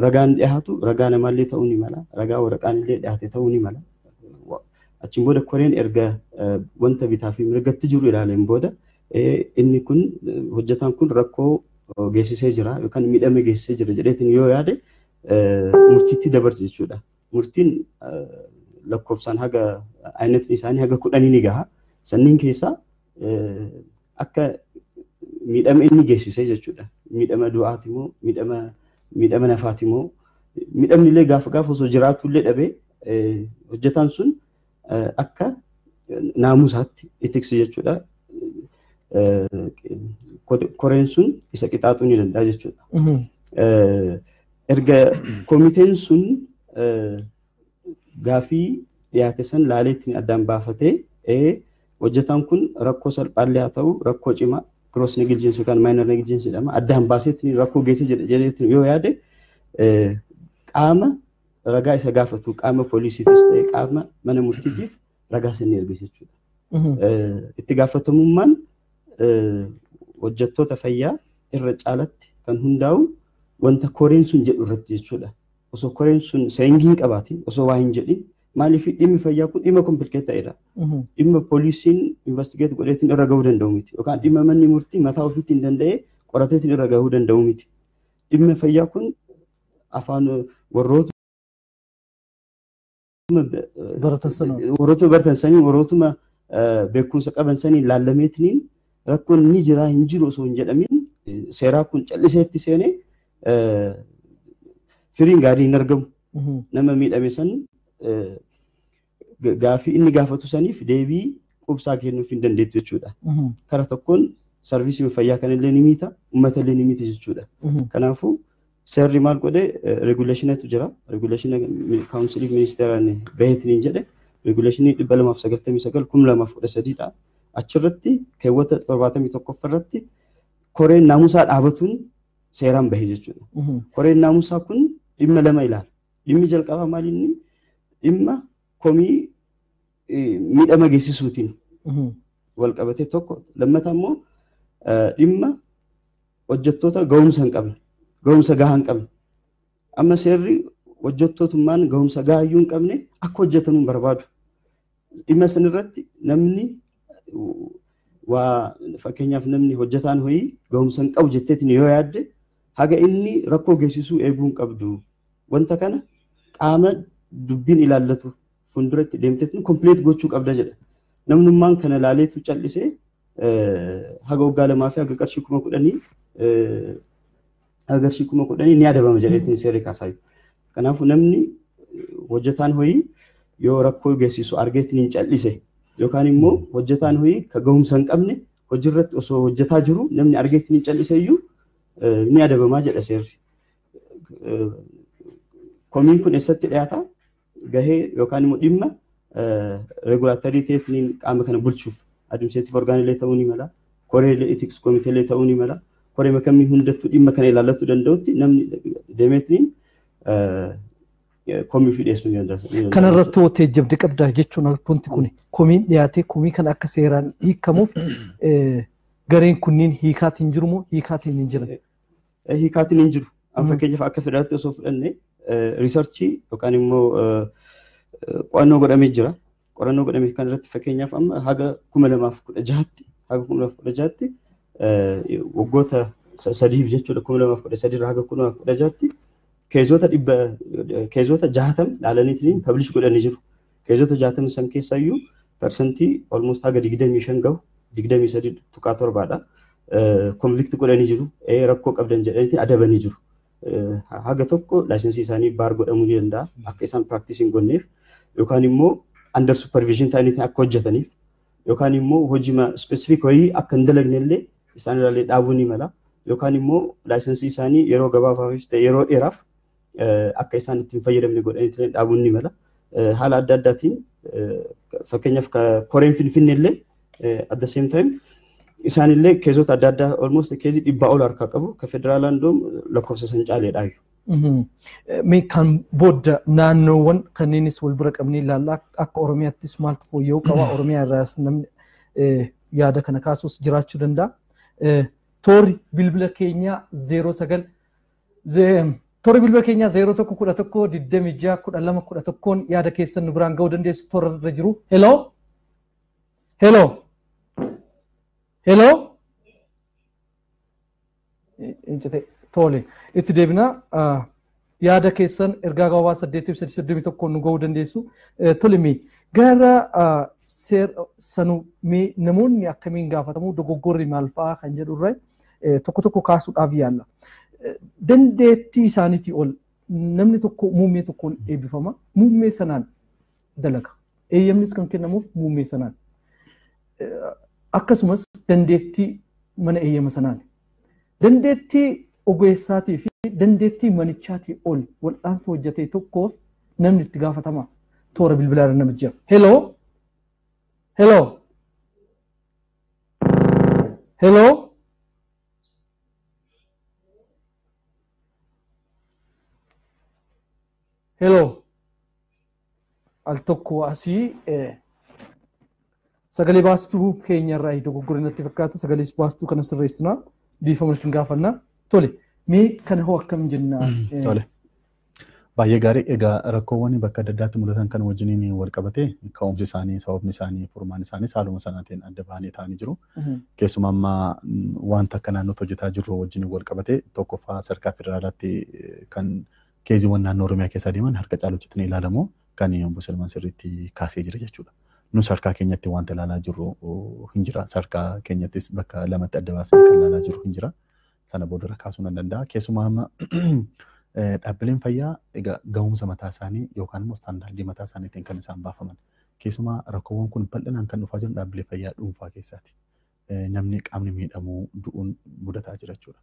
Ragaan dhiyaatu ragaa namaallee ta'uu ni mala. Ragaa waraqaan illee dhiyaate ta'uu ni mala. Achiin booda koreen erga wanta bitaa fi mirgatti jiru ilaaleen booda inni kun hojjetaan kun rakkoo geessisee jira yookaan miidhame geessisee jira jedheetiin yoo yaade murtiitti dabarsa jechuudha. Murtiin lakkoofsaan haga ayinatni isaanii haga 10 ni gaha. Sanniin keessaa akka miidhama inni geessisee jechuudha. Miidhama du'aati moo miidhama nafaati moo miidhamni illee gaafa osoo jiraatu illee dhabee hojjetaan sun akka naamusaatti itiksi jechuudha. Koreen sun isa qixaaxuu ni danda'a jechuudha. Erga komiteen sun gaafii dhiyaate san laaleetti addaan baafatee hojjetaan kun rakkoo salphaallee haa ta'u rakkoo cimaa gross negligence yookaan minor negligence jedhama addaan baaseetti rakkoo geesse jedheetti yoo yaade qaama ragaa isa gaafatu qaama poolisiifis ta'e qaama mana murtiitiif ragaa sanii ergisa jechuudha. Itti gaafatamummaan hojjettoota fayyaa irra caalatti kan hundaa'u wanta koreen sun jedhu irratti jechuudha. Osoo koreen sun seengii qabaatiin osoo waa hin jedhin maaliif dhimmi fayyaa kun dhimma komplikeet ta'edha. Dhimma poolisiin investigeet godheetiin irra gahuu danda'u miti yookaan dhimma manni murtii mataa ofiitti hin danda'ee qorateetiin irra gahuu danda'u miti. Dhimma fayyaa kun afaan warroota baratan sanii warrootuma beekumsa qaban sanii laallameetiin rakkoon ni jira hin jiru osoo hin jedhamin seeraa kun calliseetti seenee firiin gaarii hin argamu. Nama miidhame san gaafii inni gaafatu saniif deebii qubsaa kennuuf hin dandeettu jechuudha. Karaa tokkoon sarviisii fayyaa kanallee ni miita uummata illee ni miiti jechuudha. Kanaafuu seerri maal godhe regulationitu jira. Regulationa kaawunsiliif ministeeraan baheetiin jedhe Reguleeshinii 299 2013 dha. Achirratti keewwata 71 irratti koreen naamusaa dhaabatuun seeraan bahee jechuudha. Koreen naamusaa kun dhimma lama ilaala. Dhimmi jalqabaa maali inni? Dhimma komii miidhama geessisuutiin wal qabatee tokko. Lammataa immoo dhimma hojjettoota ga'umsa hin qabne, ga'umsa gahaa hin qabne. Amma seerri hojjettootummaan ga'umsa gahaa iyyuu hin qabne akka hojjetanuu barbaadu. Dhimma sanirratti namni waa fakkeenyaaf namni hojjetaan ho'i ga'umsa hin qabu jetteetiin yoo yaadde haga inni rakkoo geessisuu eeguu hin qabdu. Wanta kana qaama dubbiin ilaallatu fuulduratti deemteetiin kompleet gochuu qabda jedha. Namnummaan kana ilaaleetu callisee haga waggaa 2 fi haga qarshii 10,000 ni adabama jedheetiin seerri kaasaa. Kanaafuu namni hojjetaan ho'i yoo rakkoo geessisu argeetiin hin callise yookaan immoo hojjetaan ho'i ka ga'umsa hin qabne hojiirratti osoo hojjetaa jiru namni argeetiin hin callise iyyuu ni adabamaa jedha seerri. Komiin kun eessatti dhiyaata? Gahee yookaan immoo dhimma regulaatarii ta'eetiin qaama kana bulchuuf administrative orgaanilee ta'uu ni mala, koreelee ethics komiteelee ta'uu ni mala, koree makamii hundattuu dhimma kana ilaallachuu danda'utti namni deemeetiin komii fidheessuu ni danda'a. Kanarratti hoo teejjabde qabdaa jechuun wanti kun komiin dhiyaatee komii kana akka seeraan hiikamuuf gareen kunniin hiikaatiin jiru moo hiikaatiin hin jiran? Hiikaatiin hin jiru. Fakkeenyaaf akka federaatti osoo fudhanne riisarchii yookaan immoo qorannoo godhamee jira. Qorannoo godhamee kan irratti fakkeenyaaf amma haga 2016tti waggoota 3 jechuudha 2013 irraa haga 2016tti keezota 60 dhaalaniitiin publish godhanii jiru. Keezota 60 san keessayyuu persentii almost haga 25 gahu 23.7 dha. Convict godhanii jiru. Rakkoo qabdan jedhaniitiin adabanii jiru. Haga tokko laayisensii isaanii baar godhamuu ni danda'a akka isaan practice hin gonneef yookaan immoo under supervision ta'aniitiin akka hojjetaniif yookaan immoo hojii specific wayii akka hin dalagne illee isaan ilaalee dhaabuu ni mala yookaan immoo laayisensii isaanii yeroo gabaabaafis ta'e yeroo dheeraaf akka isaan ittiin fayyadamne godhaniitiin dhaabuu ni mala. Haala adda addaatiin fakkeenyaaf koreen Finfinnee illee at the same time isaan illee keezota adda addaa almost keezii 100 ol harkaa qabu ka federaalaan doom lakkoofsa san caaleedha. Mee kan booda naannoowwan kanneenis wal bira qabnee ilaalla akka Oromiyaattis maaltu fooyya'uu qaba Oromiyaa irraas namni yaada kana kaasuus jiraachuu danda'a. Toorri bilbila keenyaa 09 toorri bilbila keenyaa 0111261211 yaada keessan nu biraan ga'uu dandeessu toora irra jiru. Hello. Tole itti deebina yaada keessan ergaa gabaabaa 831 nu ga'uu dandeessu. Tole gara sanuu namoonni akkamiin gaafatamu dogoggorri maal fa'aa kan jedhu irraa tokko kaasuudhaaf yaalla. Dandeettii isaaniitii ol namni tokko muummee tokkoon eebbifama. Muummee sanaan dalaga. Eeyyamnis kan kennamuuf muummee sanaan. Akkasumas dandeettii mana eeyyama sanaan. Dandeettii ogeessaatii fi dandeettii manichaatii ol wal'aansa hojjetee tokkoof namni itti gaafatama. Toora bilbilaa irra nama jira. Hello. Al tokko asii sagalee baastuu keenya irraa dogoggorri natti fakkaata sagalee baastuu kana sirreessinaa dhiifama isin gaafannaa. Tole mee kana hoo akkam jennaa? Tole. Baay'ee gaarii egaa rakkoowwan bakka adda addaatti mul'atan kan wajjiniin wal qabatee ka'umsi isaanii sababni isaanii furmaan isaanii haaluma sanaatiin adda baanii ta'anii jiru. Keessumaa amma wanta akka naannootti hojjetaa jirru wajjiniin wal qabatee tokkoffaa sadarkaa federaalaatti kan keeziiwwan naannoo Oromiyaa keessa deeman harka caaluutti ilaalamu kan obbo Salmaan sirriitti kaasee jira jechuudha. Nu sadarkaa keenyatti wanta ilaalaa jirru hin jira. Sadarkaa keenyattis bakka lamatti adda baasanii kan ilaalaa jirru hin jira. Sana booda kaasuu nan danda'a. Keessumaa amma dhaabbileen fayyaa egaa ga'umsa mataa isaanii yookaan immoo istaandaardii mataa isaaniitiin kan isaan baafaman. Keessumaa rakkoowwan kun bal'inaan kan dhufaa jiran dhaabbilee fayyaa dhuunfaa keessaati. Namni qaamni miidhamuu du'uun mudataa jira jechuudha.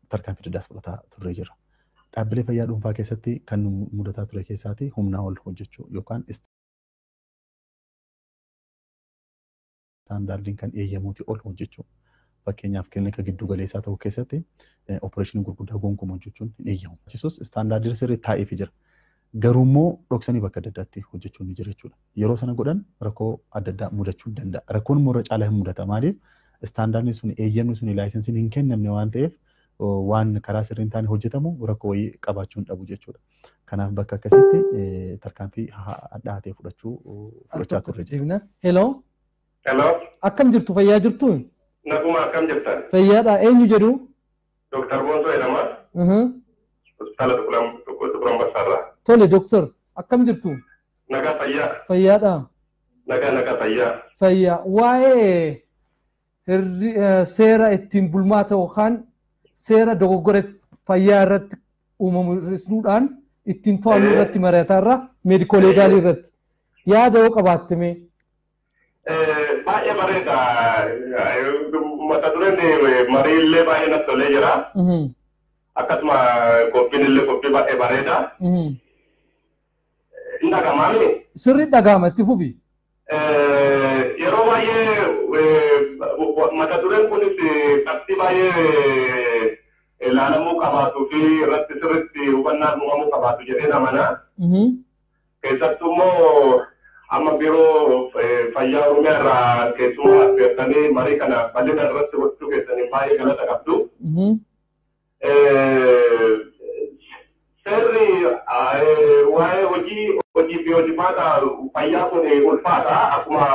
Tarkaanfii addaas fudhataa turree jira. dhaabbilee fayyaa dhuunfaa keessatti kan mudataa ture keessaati humnaa ol hojjechuu yookaan istaandaardiin kan eeyyamuuti ol hojjechuu. Fakkeenyaaf kilinika giddu galeessaa ta'uu keessatti opereeshinii gurguddaa gonkumaa hojjechuun hin eeyyamu. Achisus istaandaardii sirrii taa'eefii jira. Garuu immoo dhoksanii bakka adda addaatti hojjechuun ni jira jechuudha. Yeroo sana godhan rakkoo adda addaa mudachuu danda'a. Rakkoon immoo irra caalaa hin mudata. Maaliif istaandaardiin sun eeyyamni sun laayisensiin hin kennamne waan ta'eef waan karaa sirriin taane hojjetamu rakkoo wayii qabaachuu hin dhabu jechuudha. Kanaaf bakka akkasitti tarkaanfii adda ta'e fudhachaa turre jechuudha. Hello. Hello. Akkam jirtu fayyaa jirtu? Naguma akkam jirtan? Fayyaadha. Eenyu jedhu? Dr. Bonso jedhama. Hospitaala Tukuran Basarraa. Tole Doktor, akkam jirtu? Nagaa fayyaa. Fayyaadha. Nagaa fayyaa. Fayyaa. Waa'ee seera ittiin bulmaata yookaan seera dogoggora fayyaa irratti uumamsiisuudhaan ittiin to'annoo irratti mari'atarra meedikooleegaalii irratti yaada yoo qabaattame. Baay'ee bareeda. Mata dureen mariillee baay'ee natti tolee jira. Akkasuma qophiin illee qophii baay'ee bareeda. Inni dhaga'amaami? Sirrii dhaga'ama itti fufi. Yeroo baay'ee mata dureen kunis qabxii baay'ee ilaalamuu qabaatuu fi irratti sirriitti hubannaan uumamuu qabaatu jedhee amana. Keessattuu immoo amma biiroo fayyaa Oromiyaa irraa keessumaa affeertanii marii kana bal'ina irratti gochuu keessanii baay'ee galata qabdu. Seerri waa'ee hojii fi hojimaata fayyaa kun ulfaata akkuma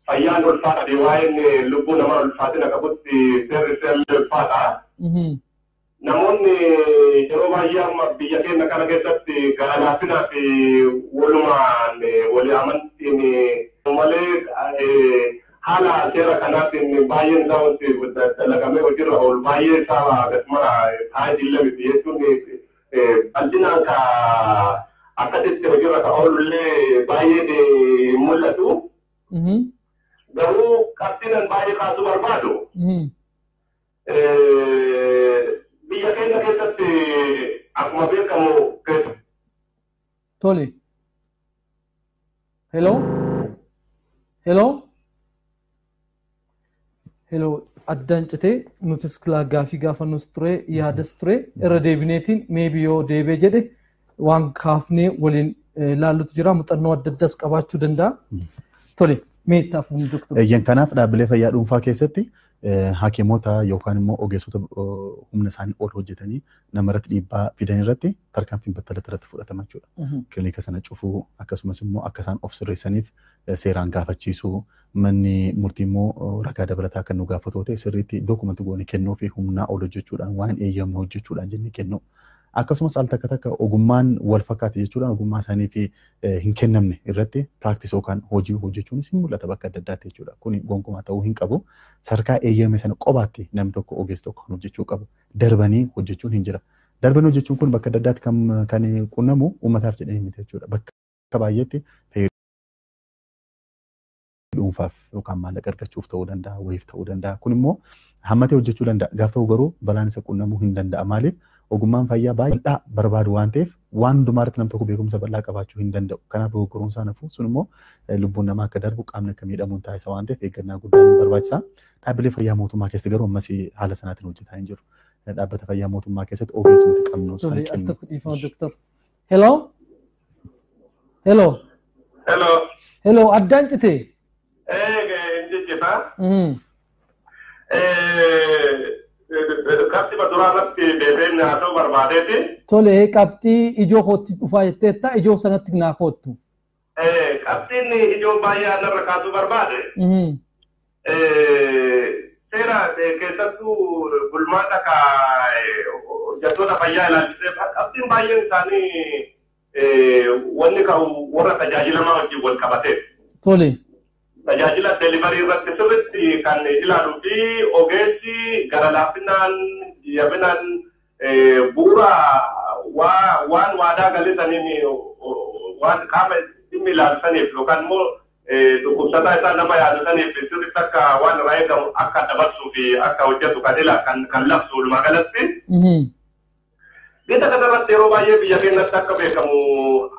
fayyaan ulfaata waa'een lubbuu namaa ulfaatina qabutti seerri ulfaata. Namoonni yeroo baay'ee amma biyya keenya kana keessatti gara laafinaa fi walumaan walii amantiin malee haala seera kanaatiin baay'een isaa wanti dalagamee hojiirra oolu baay'ee isaa akkasuma taa'ee miti jechuun bal'inaan akkasitti hojiirra kan oolullee baay'ee mul'atu. Garuu qabxiinan baay'ee kaasuu barbaadu. Biyya keenya keessatti akkuma beekamu Tole. Hello. Addaan citee nutis gaaffii gaafannus ture yaadas ture irra deebineetiin meebii yoo deebee jedhe waan kaafnee waliin laallutu jira muuxannoo adda addaas qabaachuu danda'a. Tole meettaaf Doktor. Kanaaf dhaabbilee fayyaa dhuunfaa keessatti hakiimota yookaan immoo ogeessota humna isaanii ol hojjetanii namarratti dhiibbaa fidan irratti tarkaanfiin battalatti irratti fudhatama jechuudha. Kilinika sana cufuu akkasumas immoo akka isaan of sirreessaniif seeraan gaafachiisuu manni murtii immoo ragaa dabalataa kan nu gaafatu ta'e sirriitti dookumentii goone kennuu fi humnaa ol hojjechuudhaan waan eeyyamne hojjechuudhaan jennee kennu. Akkasumas al takka ogummaan wal fakkaate jechuudhaan ogummaa isaanii fi hin kennamne irratti piraaktis yookaan hojii hojjechuunis hin mul'ata bakka adda addaatti jechuudha. Kuni gonkumaa ta'uu hin qabu. Sarkaa eeyyame sana qobaatti namni tokko ogeessi tokko kan hojjechuu qabu. Darbanii hojjechuun hin jira. Darbanii hojjechuun kun bakka adda addaatti kan qunnamu uummataaf jedhanii miti jechuudha. Bakka baay'eetti dhuunfaaf yookaan maallaqa argachuuf ta'uu danda'a, wayiif ta'uu danda'a. Kun immoo hammatee hojjechuu danda'a. Gaafa ta'u garuu balaan isa qunnamuu hin danda'a. Maaliif? Ogummaan fayyaa baay'ee barbaadu waan ta'eef waan hundumaarratti nam tokko beekumsa bal'aa qabaachuu hin danda'u. Kanaaf dogoggoruun isaa nafu sun immoo lubbuun namaa akka darbu qaamni akka miidhamuun taasisa waan ta'eef eeggannaa guddaa nu barbaachisa. Dhaabbilee fayyaa mootummaa keessatti garuu ammas haala sanaatiin hojjetaa hin jiru. Dhaabbata fayyaa mootummaa keessatti ogeessi nuti qabnu san kennu. Hello, addaan cite. Qabxii maduraa irratti deebiin haa ta'u barbaadeeti. Tole qabxii ijoo kootti dhufaa jetteetta ijoo sanatti naa koottu. Qabxiin ijoo baay'ee anarra kaasuu barbaade. Seera keessattuu bulmaata hojjettoota fayyaa ilaalchisee qabxiin baay'een isaanii wanni ka'u warra tajaajilamaa wajjin wal qabateef. Tole. Tajaajila deliverii irratti sirriitti kan ilaaluu fi ogeessi gara laafinaan jabinaan bu'uura waan waadaa galisaniin waan qaama dhimmi ilaalsaniif yookaan immoo dhukkubsataa isaa nama yaadusaniif sirriitti akka waan irraa eegamu akka dabarsuu fi akka hojjetu kan labsu walumaa galatti. Kita kanarratti yeroo baay'ee biyya keenyatti akka beekamu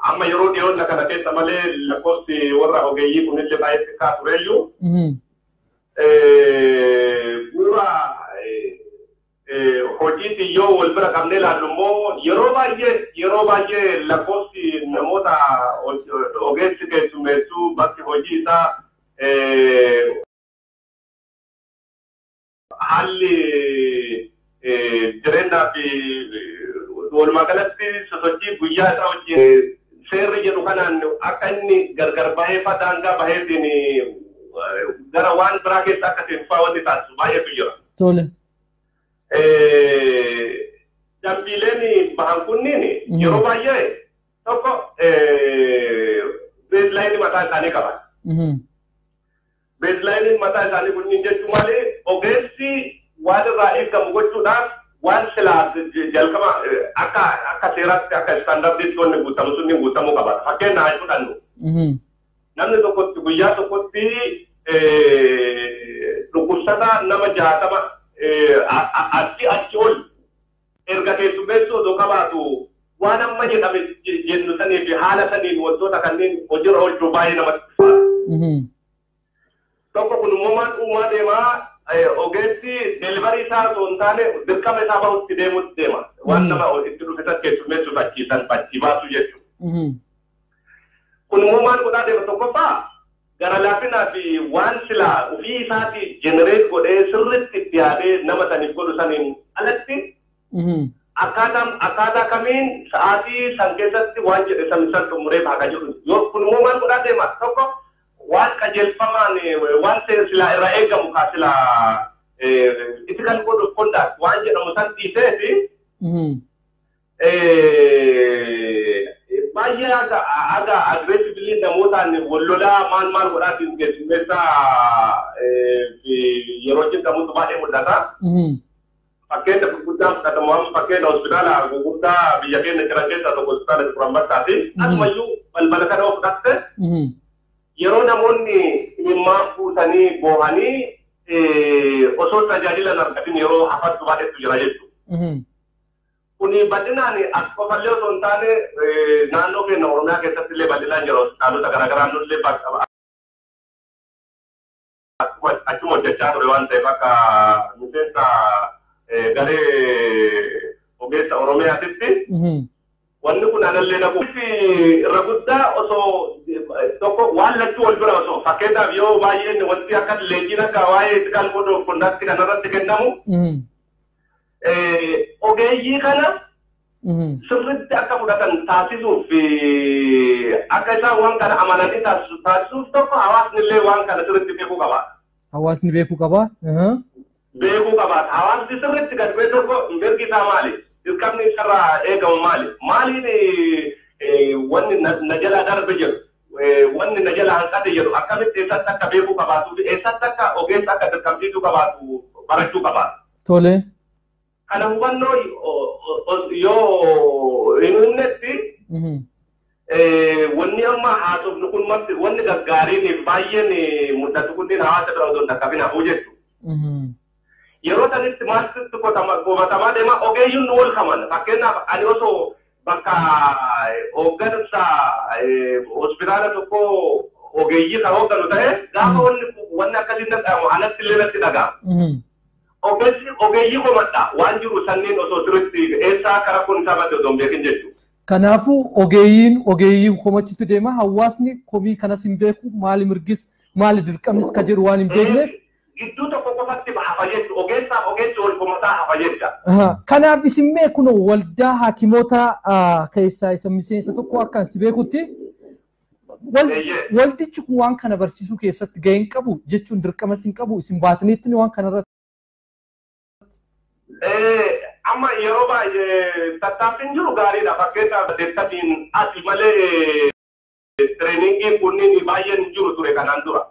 amma yeroo dhiyoonna kana keessa malee lakkoofsi warra ogeeyyii kunillee baay'ee xiqqaa tureyyuu. Bu'uura hojiitti yoo wal bira qabnee ilaallu immoo yeroo baay'ee lakkoofsi namoota ogeessi keessummeessuu bakki hojii isaa haalli jireenyaa fi walumaa galatti sosochii guyyaa isaa wajjin seerri jedhu kanaan akka inni gargar bahee daangaa baheetiin gara waan biraa keessa akka seenfaa wanti taasisu baay'eetu jira. Tole. Dambiileen bahan kunniin yeroo baay'ee tokko beeslaayinii mataa isaanii qaban. Beeslaayiniin mataa isaanii kunniin jechuun malee ogeessi waan irraa eegamu gochuudhaaf waan silaa jalqaba akka seeraatti akka istaandardiitti wanni guutamu sun guutamuu qaba. Fakkeenyaaf haa fudhannu. Namni tokkotti guyyaa tokkotti dhukkubsataa nama 60 achi ol erga keessummeessuu osoo qabaatu waan amma jedhame jennu sanii fi haala saniin wantoota kanneen hojiirra oolchuu baay'ee namatti ulfaata. Tokko kun uumaa deemaa ogeessi deliverii isaa osoo hin taane dirqama isaa bahutti deemutti deema. Waan nama itti dhufesan keessummeessuuf achiisan achii baasu jechuudha. Kun uumaan godhaa deema tokkoffaa gara laafinaa fi waan silaa ofii isaatii jenereet godhee sirriitti itti yaadee nama saniif godhu saniin alatti akkaataa kamiin sa'aatii san keessatti waan jedhe san xumuree baaga jiru. Yoo kun uumaan godhaa deema tokko waan qajeelfamaan waan silaa irraa eegamu kaa silaa itti kan godhu kondaat waan jedhamu san dhiisee fi baay'ee aga aggressively namootaan wallolaa maal godhaatiin keessummeessaa yeroo jedhamutu baay'ee mul'ata. Fakkeenya gurguddaan fudhatamu amma fakkeenya hospitaala gurguddaa biyya keenya jiran keessaa tokko hospitaala Turambattaati. Asumayyuu balbala kana of fudhatte yeroo namoonni imimmaan fuutanii boohanii osoo tajaajila hin argatin yeroo hafattu baay'eetu jira jechuudha. Kuni bal'inaan as qofallee osoo hin taane naannoo keenya Oromiyaa keessatti illee bal'inaan jira hospitaalota garaagaraa nullee bakka achuma hojjechaa ture waan ta'eef akka miseensa garee ogeessa Oromiyaatitti wanni kun anallee dhabu. Irra guddaa osoo tokko waan lachuu wal bira osoo fakkeenyaaf yoo baay'een wanti akka leenjiin akka waa'ee itti kan godhu kondaatti kanarratti kennamu. Ogeeyyii kana sirriitti akka fudhatan taasisuuf akka isaan waan kana amananii taasisuuf tokko hawaasni illee waan kana sirriitti beekuu qaba. Hawaasni beekuu qaba. Beekuu qaba. Hawaasni sirriitti gad ba'ee tokko mirgi isaa maali? Dirqamni isarraa eegamu maali? Maaliin wanni na jala darbe jedhu wanni na jala hanqate jedhu akkamitti eessatti akka beekuu qabaatu fi eessatti akka ogeessa akka dirqamsiisuu qabaatu barachuu qabaatu. Tole. Kana hubannoo yoo hin humnetti wanni amma haasofnu kun wanni gaggaariin baay'een mul'atu kunneen hawaasa bira osoo hin dhaqqabin hafuu jechuudha. Yeroo sanitti maaltu qomatamaa deema ogeeyyiin nu wal kaman fakkeenyaaf ani osoo bakka hooggansa hospitaala tokko ogeeyyii kan hoogganu ta'e gaafa wanni akkasiin dhaga'amu alatti illee natti dhaga'ama. Ogeeyyii komadha waan jiru sanniin osoo sirriitti eessaa karaa kun isaa badde osoo hin beekin jechuudha. Kanaafuu ogeeyyii komachiitu deema hawaasni komii kanas hin beeku maali mirgis maali dirqamnis ka jedhu waan hin beekneef. Gidduu tokko qofatti hafa jechuudha ogeessaaf ogeessi wal komataa hafa jechuudha. Kanaaf isin kun waldaa hakimoota keessaa isa miseensa tokko akkan si beekutti waldichi kun waan kana barsiisuu keessatti gaheen qabu jechuun dirqamas hin qabu isin baataniitti waan kanarratti. Amma yeroo baay'ee tattaaffiin jiru gaariidha fakkeenyaaf deettatiin asii malee tireeningiin kunniin baay'een jiru ture kanaan dura.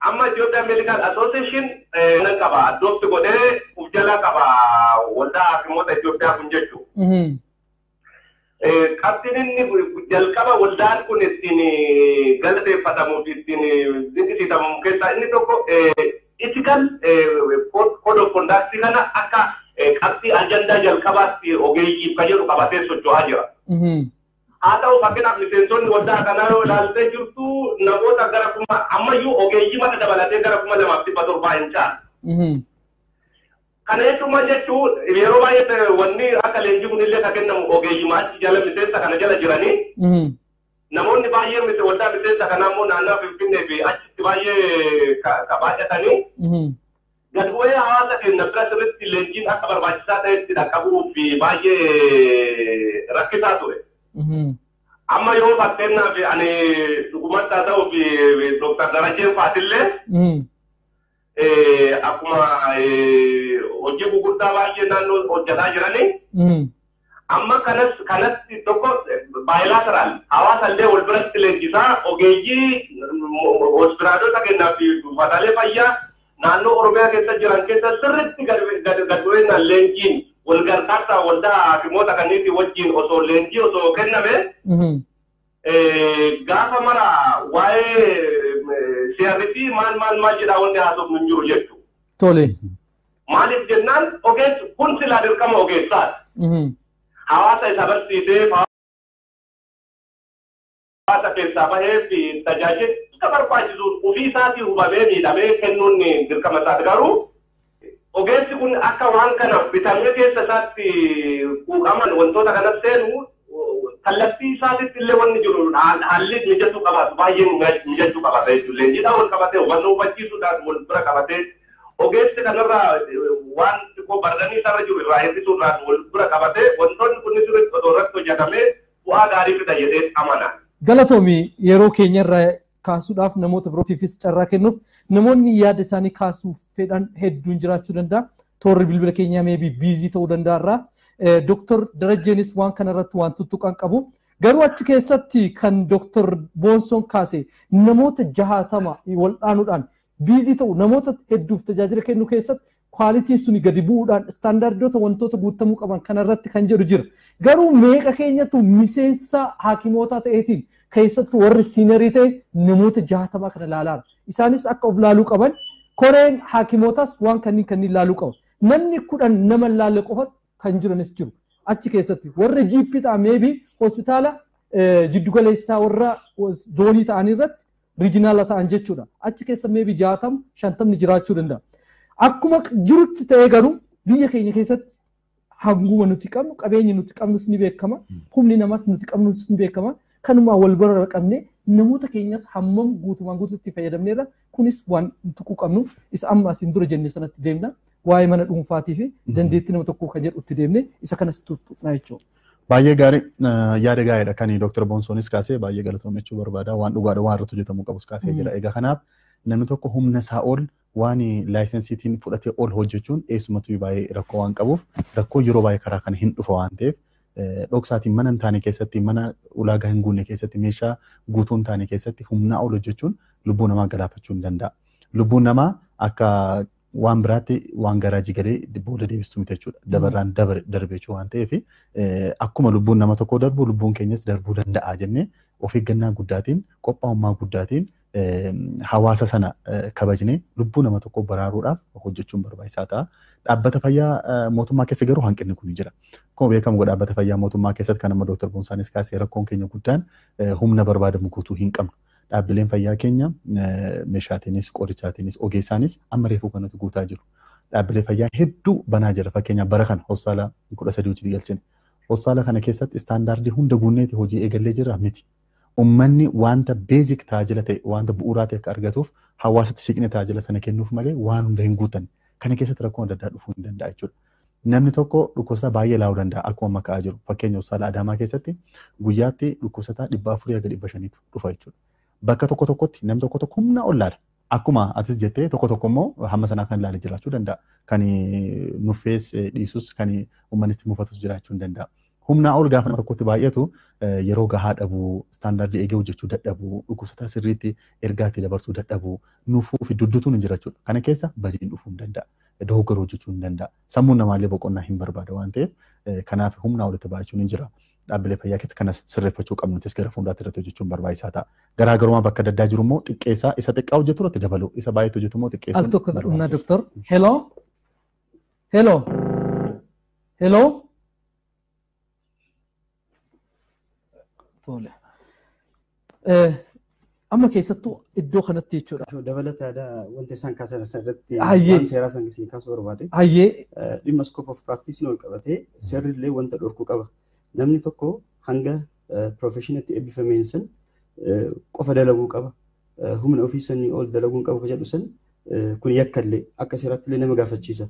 Amma Ethiopian Medical Association nan qaba addootti godhee uf jala qaba waldaa hakimoota Itoophiyaa kun jechuudha. Qabxiin inni jalqaba waldaan kun ittiin galateeffatamuuf ittiin dinqisiifamu keessaa inni tokko ethical code of conduct kana akka qabxii ajandaa jalqabaatti ogeeyyiif kajedhu qabatee socho'aa jira. Haa ta'u fakkeenyaaf miseensonni waldaa kanaa yoo ilaaltee jirtu namoota gara kuma ammayyuu ogeeyyii mata dabalatee gara 2,700 hin caalu. Kana jechuun yeroo baay'ee wanni akka leenjii kunillee kan kennamu ogeeyyii achi jala miseensa kana jala jiranii. Namoonni baay'een waldaa miseensa kanaa immoo naannoo Finfinnee fi achitti baay'ee baay'atanii. Gad bu'ee hawaasa keenya bira sirriitti leenjiin akka barbaachisaa ta'etti dhaqqabuu fi baay'ee rakkisaa ture. Amma yoo fakkeenyaaf ani dhugumatti haa ta'u fi Dr. Darajeen Faatillee akkuma hojii gurguddaa baay'ee naannoo hojjetaa jiranii amma kanatti tokko baay'ilaateral hawaasa illee wal biratti leenjisaa ogeeyyii hospitaalota kennaa fi buufataalee fayyaa naannoo Oromiyaa keessa jiran keessa sirriitti gad bu'eenaan leenjiin wal gargaarsa waldaa hakiimoota kanniitii wajjin osoo leenjii osoo kenname gaafa mara waa'ee siyaasitii maal jedhaa wanti haasofnu hin jiru jechuudha. Tole. Maaliif jennaan ogeessi kun silaa dirqama ogeessaati. Hawaasa isa barsiisee hawaasa keessaa bahee fi tajaajila barbaachisu ofii isaatii hubamee miidhamee kennuun dirqama isaati garuu ogeessi kun akka waan kana bitamee keessa isaatti quuqaman wantoota kanas seenu kallattii isaatitti illee wanni jiru haalli mijachuu qabaatu baay'ee mijachuu qabaata jechuudha. Leenjiidhaan wal qabatee hubannoo hubachiisuudhaan wal bira qabatee ogeessi kanarraa waan xiqqoo bardanii isarra jiru irraa eebbisuudhaan wal bira qabatee wantoonni kun irratti hojjetamee bu'aa gaarii fida jedhee amana. Galatoomii yeroo keenyarraa kaasuudhaaf namoota birootiifis carraa kennuuf namoonni yaada isaanii kaasuuf fedhan hedduun jiraachuu danda'a. Toorri bilbila keenyaa meebii biizii ta'uu danda'a. Dr. Darajeenis waan kanarratti waan tuttuqan qabu. Garuu achi keessatti kan Dr. Boonsoon kaase namoota 60 waldhaanuudhaan biizii ta'u namoota hedduuf tajaajila kennuu keessatti kwaalitiin suni gadi bu'uudhaan istaandardoota wantoota guutamuu qaban kanarratti kan jedhu jira. Garuu meeqa keenyatu miseensa haakimootaa ta'eetiin keessattuu warri siinerii ta'e namoota 60 kana ilaalaa. Isaanis akka of laaluu qaban koreen haakimootaas waan kanniin laaluu qabu. Namni 10 nama laalle qofa kan jiranis jiru. Achi keessatti warra GP ta'a meebii hospitaala jiddugaleessaa warra zoonii ta'anii irratti riijinaala ta'an jechuudha. Achi keessa meebii 60-50 jiraachuu danda'a. Akkuma jirutti ta'ee garuu biyya keenya keessatti hanguma nuti qabnu qabeenyi nuti qabnus ni beekama. Humni namaas nuti qabnus ni beekama. Kanuma wal bira qabnee namoota keenyas hammam guutumaan guututti fayyadamneerra kunis waan tuquu qabnu isa amma asiin dura jenne sanatti deemna. Waa'ee mana dhuunfaatii fi dandeettii nama tokkoo kan jedhu itti deemne isa kanas tuttuqnaa jechuudha. Baay'ee gaarii yaada gaariidha kan Dr. Boonsoonis kaasee baay'ee galatoomachuu barbaada waan dhugaadha waan irratti hojjetamuu qabus kaasee jira. Egaa kanaaf namni tokko humna isaa ol waan laayisensiitiin fudhatee ol hojjechuun eessumatu baay'ee rakkoo waan qabuuf rakkoo yeroo baay'ee karaa kana hin dhufa waan ta'eef dhoksaatiin mana hin taane keessatti mana ulaagaa hin guunne keessatti meeshaa guutuu hin taane keessatti humnaa ol hojjechuun lubbuu namaa galaafachuu hin danda'a. Lubbuun namaa akka waan biraatti waan garaajii galee booda deebistuu miti jechuudha. Dabarraan darbe jechuu waan ta'eef akkuma lubbuun nama tokkoo darbu lubbuun keenyas darbuu danda'a jennee of eeggannaa guddaatiin qophaa'ummaa guddaatiin hawaasa sana kabajnee lubbuu nama tokkoo baraaruudhaaf hojjechuun barbaachisaa ta'a. Dhaabbata fayyaa mootummaa keessa garuu hanqinni kun jira. Akkuma beekamu dhaabbata fayyaa mootummaa keessatti kan amma Dr. Boonsaanis kaasee rakkoon keenya guddaan humna barbaadamu guutuu hin qabnu. Dhaabbileen fayyaa keenya meeshaatiinis qorichaatiinis ogeessaanis amma reefuu kanatti guutaa jiru. Dhaabbilee fayyaa hedduu banaa jira. Fakkeenyaaf bara kana hospitaala 13 hojii galchine. Hospitaala kana keessatti istaandaardii hunda guunneeti hojii eegallee jira miti. Uummanni wanta beezik tajaajila ta'e wanta bu'uuraa ta'e akka argatuuf hawaasatti siqne tajaajila sana kennuuf malee waan hunda hin guutan. Kana keessatti rakkoon adda addaa dhufuu hin danda'a jechuudha. Namni tokko dhukkubsataa baay'ee laa'uu danda'a akkuma amma ka'aa jiru. Fakkeenya hospitaala Adaamaa keessatti guyyaatti dhukkubsataa 400-500 dhufa jechuudha. Bakka tokko tokkotti namni tokko humna ollaadha. Akkuma atis jettee tokko immoo hamma sanaa kan ilaalee jiraachuu danda'a. Kan nuffees dhiisus kan uummannisti mufatus jiraachuu danda'a. Humnaa ol gaafa nama tokkotti baay'atu yeroo gahaa dhabuu, istaandaardii eegee hojjechuu dadhabuu, dhukkubsataa sirriitti ergaatti dabarsuu dadhabuu, nuufuu fi duddutuun hin jiraachudha. Kana keessa badiin dhufuu hin danda'a. Dogoggora hojjechuu hin danda'a. Sammuun namaallee boqonnaa hin barbaada waan ta'eef kanaaf humnaa olitti baay'achuun hin jira. Dhaabbilee fayyaa keessatti kanas sirreeffachuu qabnutis gara fuulduraatti irratti hojjechuun barbaachisaa ta'a. Garaagarummaa bakka adda addaa jiru immoo xiqqeessaa isa xiqqaa hojjetu irratti dabalu isa baay'eetu hojjetu immoo xiqqeessuun. Al tokko dhumna doktor. Hello. Hello. Hello? Tole. Amma keessattuu iddoo kanatti jechuudha. Dabalataadha wanti isaan kaasan asirratti Hayyee. waan seeraa san gisii kaasuu barbaade. Hayyee Dhimma scope of practice nuu qabatee seerrillee wanta dhorku qaba. Namni tokko hanga professionatti eebbifameen san qofa dalaguu qaba. Humna ofii sanii ol dalaguun qabu jedhu san kun yakkallee akka seerattillee nama gaafachiisa.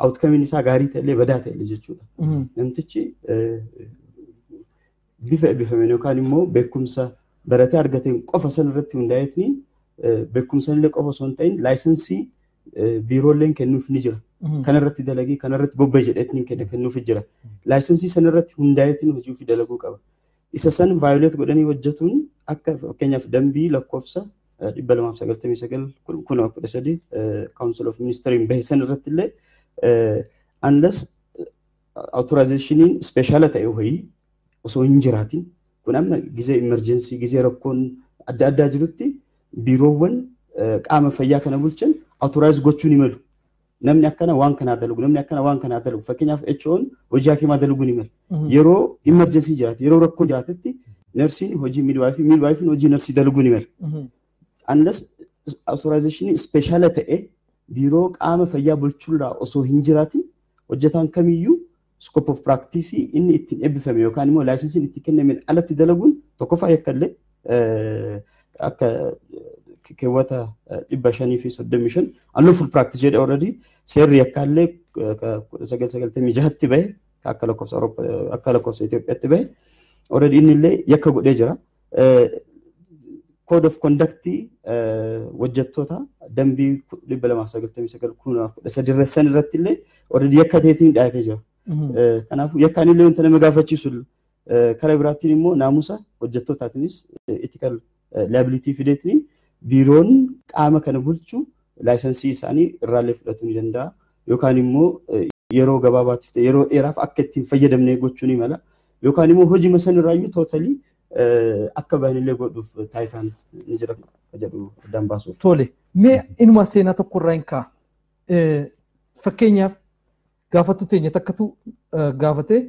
Outcome isaa gaarii ta'ellee badaa ta'ellee jechuudha. Namtichi bifa eebbifameen yookaan immoo beekumsa baratee argateen qofa san irratti hundaa'eetni beekumsa illee qofa osoo hin ta'in laayisensii biirooleen kennuuf ni jira. Kana irratti dalagii kana irratti bobba'e jedheetni kennuuf jira. Laayisensii san irratti hundaa'eetni hojii ofii dalaguu qaba. Isa san vaayoleet godhanii hojjetuun akka fakkeenyaaf dambii lakkoofsa 299 kun 13 Council of Ministeriin bahe san irratti illee unless authorizationin special ta'e wayii osoo hin jiraatin kun amma gizee emergency gizee rakkoon adda addaa jirutti biiroowwan qaama fayyaa kana bulchan authorize gochuu ni malu. Namni akkana waan kanaa dalagu namni akkana waan kanaa dalagu fakkeenyaaf HO'n hojii hakiimaa dalaguu ni malu. Yeroo emergency jiraate yeroo rakkoo jiraatetti narsiin hojii midwaayifiin hojii narsii dalaguu ni malu. Unless authorization special ta'e biiroo qaama fayyaa bulchuurraa osoo hin jiraatin hojjetaan kamiyyuu scope of practice inni ittiin eebbifame yookaan immoo laayisensiin itti kennameen alatti dalaguun tokkoffaa yakkallee akka keewwata 535 unlawful practice jedhe already seerri yakkaallee 1996tti bahe akka lakkoofsa Itoophiyaatti bahe already inni illee yakka godhee jira. Code of conduct hojjettoota dambii 299 kun sadirressan irratti illee already yakka ta'eetiin dhiyaatee jira. Kanaafuu yakkaan illee wanta nama gaafachiisu karaa biraatiin immoo naamusa hojjettootaatiinis ethical liability fideetiin biiroon qaama kana bulchu laayisensii isaanii irraallee fudhatuu ni danda'a yookaan immoo yeroo gabaabaatiif yeroo dheeraaf akka ittiin fayyadamnee gochuu ni mala yookaan immoo hojii masan irraayyuu tootalii akka baanillee godhuuf taayitaan ni jira jedhu addaan baasuuf. Tole mee inuma seenaa tokko irraa hin kaa fakkeenyaaf gaafatu teenya takkatu gaafate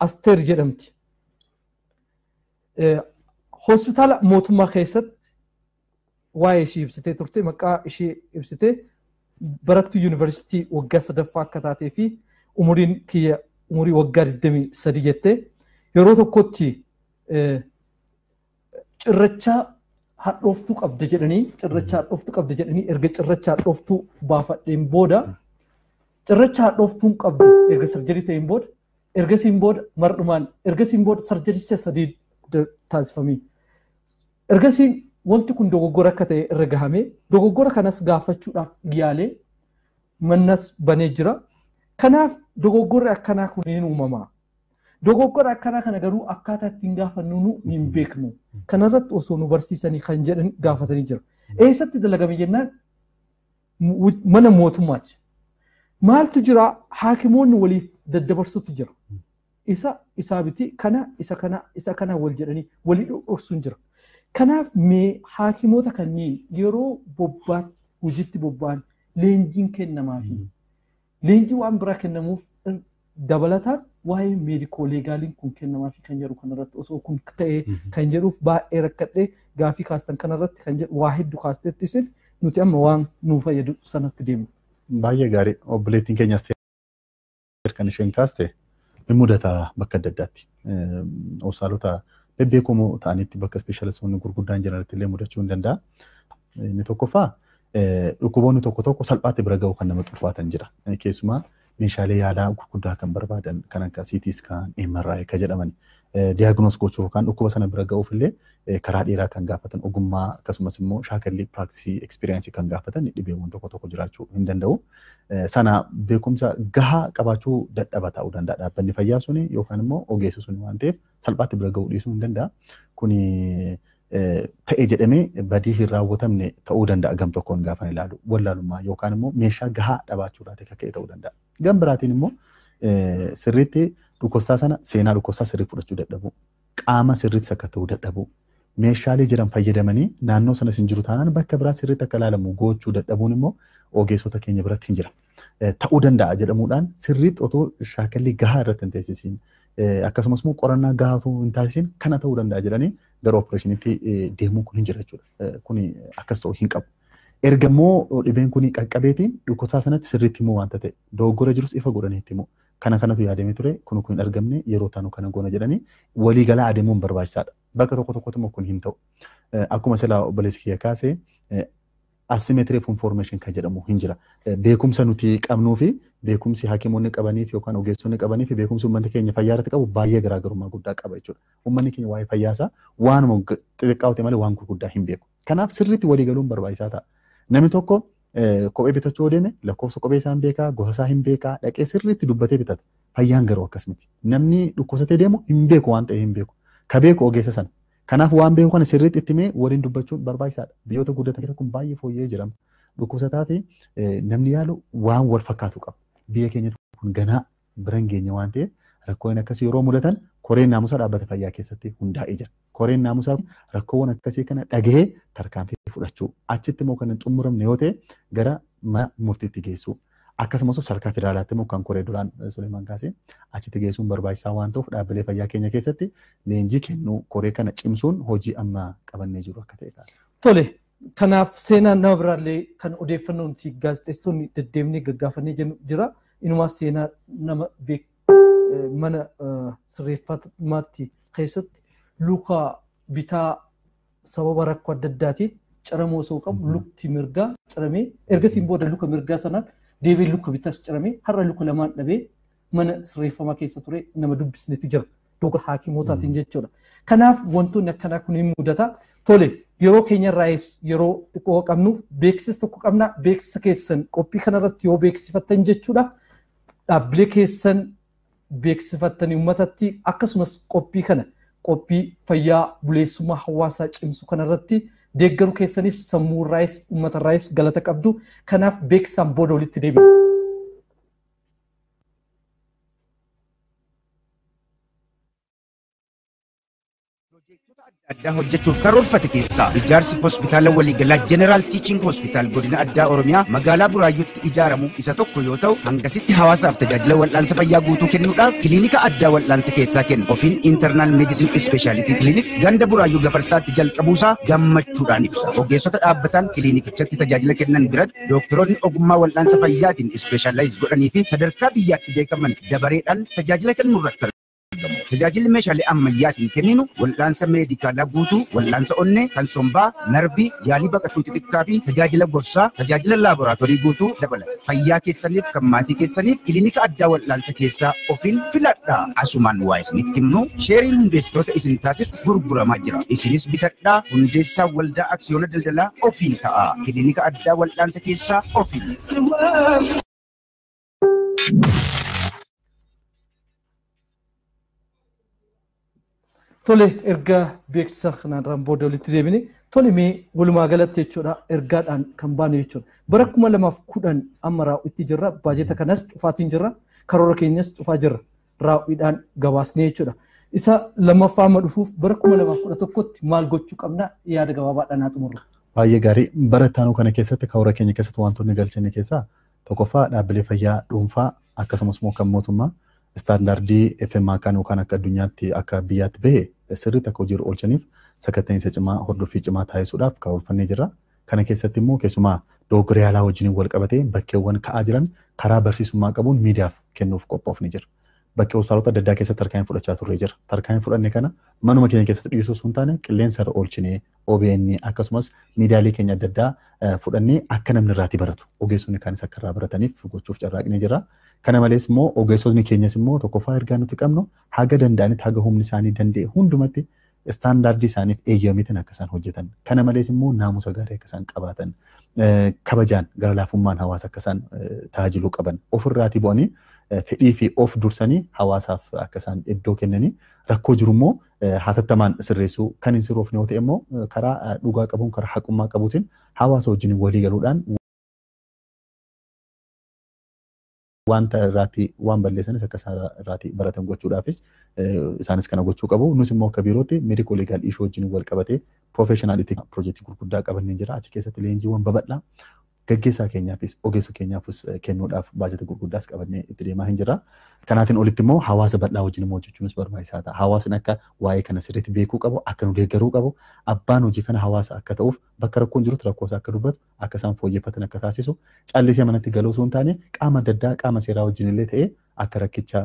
Asteer jedhamti. Hospitaala mootummaa keessatti waa'ee ishee ibsitee turte maqaa ishee ibsitee barattuu yuunivarsiitii waggaa 3ffaa akka taatee fi umuriin kiyya umurii waggaa 23 jettee yeroo tokkotti cirrachaa hadhooftuu qabda jedhanii erga cirrachaa hadhooftuu baafadheen booda cirracha hadhooftuun qabdu erga sarjarii ta'een booda ergasiin booda mardhumaan ergasiin booda sarjarii sadii taasifamee ergasiin wanti kun dogoggora akka ta'e irra gahamee dogoggora kanas gaafachuudhaaf giyaalee mannas banee jira. Kanaaf dogoggorri akkanaa kunneen uumamaa. Dogoggora akkanaa kana garuu akkaataa ittiin gaafannu nu hin beeknu. Kanarratti osoo nu barsiisanii kan jedhan gaafatanii jira. Eessatti dalagame jennaan mana mootummaati. Maaltu jira haakimoonni waliif daddabarsuutu jira. Isaa biti isa kana wal jedhanii walii dhoksuun jira. Kanaaf mee haakimoota kanneen yeroo bobbaan hojiitti bobbaan leenjiin kennamaafi leenjii waan biraa kennamuuf dabalataan waa'ee meedikoo leegaaliin kun kennamaafi kan jedhu kanarratti osoo kun ta'ee kan jedhuuf baay'ee rakkadhee gaafii kaastan kanarratti kan jedhu waa hedduu kaasteetti isin nuti amma waan nu fayyadu sanatti deemu. Baay'ee gaarii obboleettiin keenya kan isheen kaaste ni mudata bakka adda addaatti. Hospitaalota bebbeekamoo ta'anitti bakka ispeeshaalistoonni gurguddaan jiranatti illee mudachuu ni danda'a. Inni tokkoffaa dhukkuboonni tokko salphaatti bira ga'uu kan nama ulfaatan jira. Keessumaa meeshaalee yaalaa gurguddaa kan barbaadan kan akka CT scan, MRI kan jedhaman diagnoos gochuu yookaan dhukkuba sana bira ga'uuf illee karaa dheeraa kan gaafatan ogummaa akkasumas immoo shaakallii piraaksii ekspiriyansii kan gaafatan dhibeewwan tokko jiraachuu hin danda'u. Sana beekumsa gahaa qabaachuu dadhaba ta'uu danda'a dhaabbanni fayyaa suni yookaan immoo ogeessi suni waan ta'eef salphaatti bira ga'uu dhiisuu hin danda'a. Kuni ta'ee jedhamee badii hin raawwatamne ta'uu danda'a gam tokkoon gaafa ilaalu wallaalummaa yookaan immoo meeshaa gahaa dhabaachuudhaati akka ka'e ta'uu danda'a. Gam biraatiin immoo sirriitti dhukkubsaa sana seenaa dhukkubsaa sirrii fudhachuu dadhabu qaama sirriitti akka ta'uu dadhabu meeshaalee jiran fayyadamanii naannoo sana sin jiru taanaan bakka biraa sirriitti akka ilaalamu gochuu dadhabuun immoo ogeessota keenya biratti hin jira. Ta'uu danda'a jedhamuudhaan sirriitti otoo shaakalli gahaa irratti hin taasisiin akkasumas immoo qorannaa gahaa otoo hin taasisiin kana ta'uu danda'a jedhanii gara opereeshiniitti deemuu kun hin jira jechuudha. Kun akkas ta'uu hin qabu. Erga immoo dhibeen kun qaqqabeetiin dhukkubsaa sanatti sirriitti immoo waanta ta'e dogoggora jirus ifa godhaniitti immoo kanatu yaadamee ture kun hin argamne yeroo taanu kana goona jedhanii walii galaa adeemuun barbaachisaadha. Bakka tokkotti immoo kun hin ta'u. Akkuma silaa obboleessi kiyya kaasee asymmetry of information kan jedhamu hin jira. Beekumsa nuti qabnuu fi beekumsi hakiimonni qabanii fi yookaan ogeessonni qabanii fi beekumsi uummanni keenya fayyaa irratti qabu baay'ee garaagarummaa guddaa qaba jechuudha. Uummanni keenya waa'ee fayyaasaa waanuma xixiqqaa malee waan gurguddaa hin beeku. Kanaaf sirriitti walii galuun barbaachisaa ta'a. Namni tokko kophee bitachuu deeme lakkoofsa kophee isaa hin beekaa, gosa isaa hin beekaa, dhaqee sirriitti dubbatee bitata. Fayyaan garuu akkas miti. Namni dhukkubsatee deemu hin beeku waan ta'e hin beeku. Ka beeku ogeessa sana. Kanaaf waan beeku kana sirriitti itti himee waliin dubbachuun barbaachisaadha. Biyyoota guddatan keessatti kun baay'ee fooyya'ee jirama. Dhukkubsataa fi namni yaalu waan wal fakkaatu qaba. Biyya keenyatti kun ganaa biran geenya waan ta'eef rakkoowwan akkasii yeroo mudatan koreen naamusaa dhaabbata fayyaa keessatti hundaa'ee jira. Koreen naamusaa rakkoowwan akkasii kana dhagahee tarkaanfii fudhachuu achitti immoo kan hin xumuramne yoo ta'e gara murtiitti geessu. Akkasumas sadarkaa federaalaatti immoo kan koree duraan Suleemaan kaasee achitti geessuun barbaachisaa waan ta'uuf dhaabbilee fayyaa keenya keessatti leenjii kennuu koree kana cimsuun hojii amma qabannee jiru akka ta'e kaasa. Tole kanaaf seenaa nama biraallee kan odeeffannoo nuti gaazexeessonni deddeemnee gaggaafannee jira. Inumaas seenaa nama mana sirreeffamaatti keessatti luka bitaa sababa rakkoo adda addaatiin ciramoo osoo qabu lukti mirgaa ciramee ergasiin booda luka mirgaa sanaan deebiin luka bitaas ciramee har'a luka lamaan dhabee mana sirreeffamaa keessa ture nama dubbisnetu jira doga haakimootaatiin jechuudha. Kanaaf wantoonni akkanaa kun hin mudata. Tole yeroo keenyarraayis yeroo xiqqoo qabnu beeksisa tokko qabna. Beeksisa keessan qophii kanarratti yoo beeksifattan jechuudha. Dhaabbilee keessan beeksifattanii uummatatti akkasumas qophii kana qophii fayyaa buleessummaa hawaasaa cimsu kanarratti deeggaru keessanis sammuurraayis uummatarraayis galata qabdu. Kanaaf beeksisaan booda walitti deebi'u. addaa hojjechuuf karoorfate keessaa ijaarsi hospitaala waliigalaa Jeneraal Tiiching Hospitaal godina addaa Oromiyaa magaalaa Buraayyuutti ijaaramu isa tokko yoo ta'u hangasitti hawaasaaf tajaajila wal'aansa fayyaa guutuu kennuudhaaf kiliinika addaa wal'aansa keessaa kennu ofiin Internal Medicine Speciality Clinic ganda Buraayyuu Gafarsaatti jalqabuusaa gammachuudhaan ibsa. Ogeessota dhaabbataan kiliinikichatti tajaajila kennan biratti doktoroonni ogummaa wal'aansa fayyaatiin ispeeshaalaayiz godhanii fi sadarkaa biyyaatti beekaman dabareedhaan tajaajila kennurratti tajaajilli meeshaalee ammayyaatiin kenninu wal'aansa meedikaalaa guutuu, wal'aansa onnee, kan sombaa, narbii, yaalii baqaquu xixiqqaa fi tajaajila gorsaa, tajaajila laaboraatoorii guutuu dabalata. Fayyaa keessaniif kan maatii keessaniif kiliinika addaa wal'aansa keessaa ofiin filadhaa. Asumaan waa isinitti himnu sheeriin hundeessitoota isin taasisu gurguramaa jira. Isinis bitadhaa hundeessaa waldaa aksiyoona daldalaa ofiin ta'a. Kiliinika addaa wal'aansa keessaa ofiin. Tole erga beeksisa kanarraan booda walitti deebine tole mee walumaa galatti jechuudha ergaadhaan kan baane jechuudha. Bara 2010 amma raawwitti jirra baajeta kanas cufaatiin jirra karoora keenyas cufaa jirra raawwiidhaan gabaasnee jechuudha. Isa lammaffaa amma dhufuuf bara 2011tti maal gochuu qabna yaada gabaabaadhaan haa xumurru. Baay'ee gaarii bara taanuu kana keessatti karoora keenya keessatti wantoonni galchine keessaa tokkoffaa dhaabbilee fayyaa dhuunfaa akkasumas immoo kan mootummaa istaandardii FMA kan yookaan akka addunyaatti akka biyyaatti bahe sirriitti akka hojiirra oolchaniif sakatteessa cimaa hordoffii cimaa taasisuudhaaf karoorfannee jirra. Kana keessatti immoo keessumaa dogoggora yaalaa wajjin wal qabatee bakkeewwan ka'aa jiran karaa barsiisummaa qabuun miidiyaaf kennuuf qophoofni jira. Bakkee hospitaalota adda addaa keessatti tarkaanfii fudhachaa turre jira. Tarkaanfii fudhanne kana manuma keenya keessatti dhiyeessuu osoo hin taane qilleensa irra oolchinee OBN akkasumas miidiyaalee keenya adda addaa fudhannee akka namni irraatii baratu ogeessonni kaanis akka irraa barataniif gochuuf carraaqnee jirra. Kana malees immoo ogeessonni keenyas immoo tokkoffaa ergaa nuti qabnu haga danda'anitti haga humni isaanii danda'e hundumatti istaandardii isaaniif eeyyamameetiin akka isaan hojjetan. Kana malees immoo naamusa gaarii akka isaan qabaatan kabajaan gara laafummaan hawaasa akka isaan tajaajiluu qaban ofirraatii bu'anii fedhii fi of dursanii hawaasaaf akka isaan iddoo kennanii rakkoo jiru immoo hatattamaan sirreessuu kan hin sirroofne yoo ta'e immoo karaa dhugaa qabuun karaa haqummaa qabuutiin hawaasa wajjin walii galuudhaan wanta irraati waan balleessanis akka isaan irraati baratan gochuudhaafis isaanis kana gochuu qabu. Nus immoo akka biirootti meedikoo leegaal ishoo wajjin wal qabatee piroofeeshinaalitii piroojeektii gurguddaa qabannee jira. Achi keessatti leenjiiwwan babal'aa gaggeessaa keenyaafis ogeessuu keenyaafis kennuudhaaf baajata gurguddaas qabannee itti deemaa hin jirra. Kanaatiin olitti immoo hawaasa bal'aa wajjin immoo hojjechuunis barbaachisaa ta'a. Hawaasni akka waa'ee kana sirriitti beekuu qabu, akka nu deeggaruu qabu, abbaan hojii kana hawaasa akka ta'uuf bakka rakkoon jirutti rakkoosaa akka dubbatu, akka isaan fooyyeffatan akka taasisu, callisee manatti galuu osoo hin taane qaama adda addaa qaama seeraa wajjin illee ta'ee akka rakkicha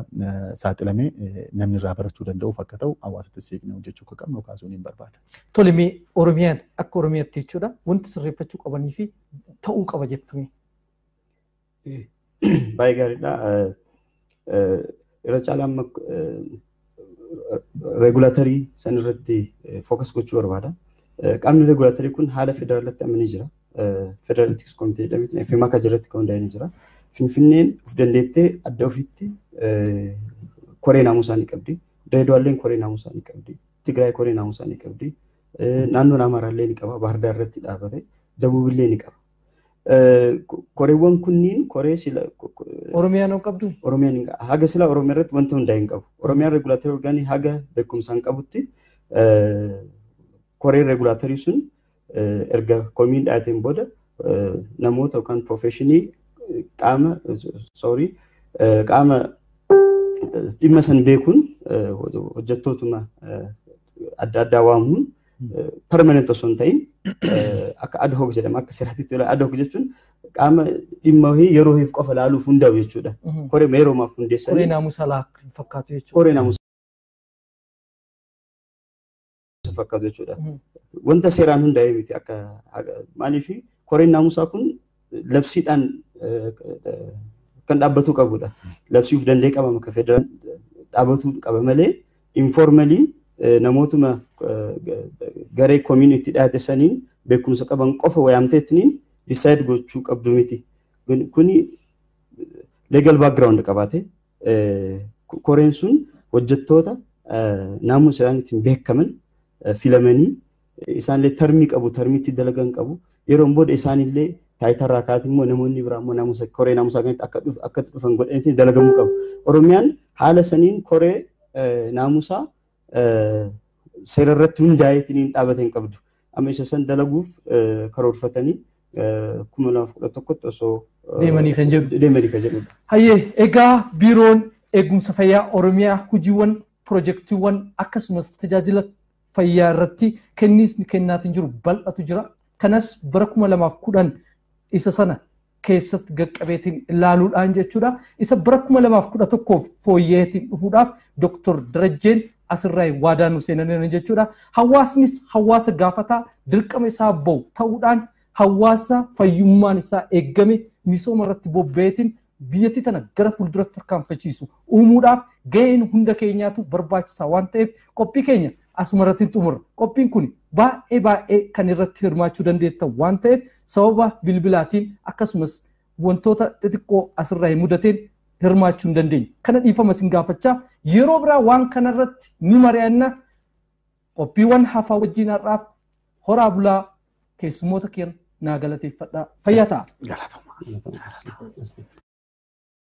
saaxilamee namni irraa barachuu danda'uuf akka ta'u hawaasatti seeqnee hojjechuu akka qabnu kaasuun hin barbaada. Tolimee Oromiyaan akka Oromiyaatti jechuudha wanti sirreeffachuu qabanii fi ta'uu qaba jettume. Baay'ee gaariidha. Irra caalaan regulatorii san irratti fookas gochuu barbaada. Qaamni regulatorii kun haala federaalatti amanii jira. Federal Ethics Committee jedhamee FMA akka jirratti kan hundaa'ee jira. Finfinneen of dandeettee adda ofiitti koree naamusaa ni qabdi. Dirreedawaalleen koree naamusaa ni qabdi. Tigraay koree naamusaa ni qabdi. Naannoon Amaaraallee ni qaba. Bahar Daar irratti dhaabate. Dabuubillee ni qaba. Koreewwan kunniin koree sila Oromiyaan qabdu. Oromiyaan haga sila Oromiyaa irratti wanti hundaa'e hin qabu. Oromiyaan regulatorii orgaanii haga beekumsaan qabutti koreen regulatorii sun erga komiin dhiyaateen booda namoota yookaan profeshinii qaama dhimma san beekuun hojjettootuma adda addaa waamuun permanent osoo hin ta'in akka ad hoc jedhama akka seeraatti ad hoc jechuun qaama dhimma yeroof qofa laaluuf hundaa'u jechuudha. Koree yeroomaaf hundeessanii. Koree naamusaa fakkaatu jechuudha. Koree naamusaa fakkaatu jechuudha. Wanta seeraan hundaa'e miti akka maaliif koreen naamusaa kun labsiidhaan kan dhaabbatuu qabudha. Labsiif danda'e qabama akka federaan dhaabbatuu qaba malee informalii namootuma garee community dhiyaate saniin beekumsa qaban qofa wayaamteetiniin decide gochuu qabdu miti. Kuni legal background qabaate koreen sun hojjettoota naamusa isaaniitiin beekaman filamanii isaanillee tarmii qabu tarmiitti dalagan qabu yeroo booda isaanillee taayitarraa kaa'atiin immoo namoonni biraa immoo naamusa koree naamusaa kanatti akka dhufan godhaniitiin dalagamuu qabu. Oromiyaan haala saniin koree naamusaa seera irratti hundaa'eetiin dhaabate hin qabdu. Amma isa san dalaguuf karoorfatanii 2011 osoo deemanii kan jedhu. Hayyee egaa biiroon eegumsa fayyaa Oromiyaa hojiiwwan piroojeektiiwwan akkasumas tajaajila fayyaa irratti kennaatiin jiru bal'atu jira. Kanas bara 2010 isa sana keessatti gaqqabeetiin ilaaluudhaan jechuudha. Isa bara 2011 fooyyeetiin dhufuudhaaf Dr. Darajjeen asirraa waadaa nu seenanii jechuudha. Hawaasnis hawaasa gaafataa dirqama isaa bahu ta'uudhaan hawaasa fayyummaan isaa eeggame misooma irratti bobba'eetiin biyyattii tana gara fuulduratti tarkaanfachiisu uumuudhaaf gaheen hunda keenyaatu barbaachisaa waan ta'eef qophii keenya asuma irratti xumurra. Qophiin kun baay'ee kan irratti hirmaachuu dandeetta waan ta'eef sababa bilbilaatiin akkasumas wantoota xixiqqoo asirraa mudateen hirmaachuu hin dandeenye. Kana dhiifama isin gaafachaa yeroo biraa waan kanarratti ni mari'anna. Qophiiwwan hafaa wajjin har'aaf horaa bulaa keessummoota keenya naa galateeffadhaa. Fayyaa ta'a. Galatoomaa.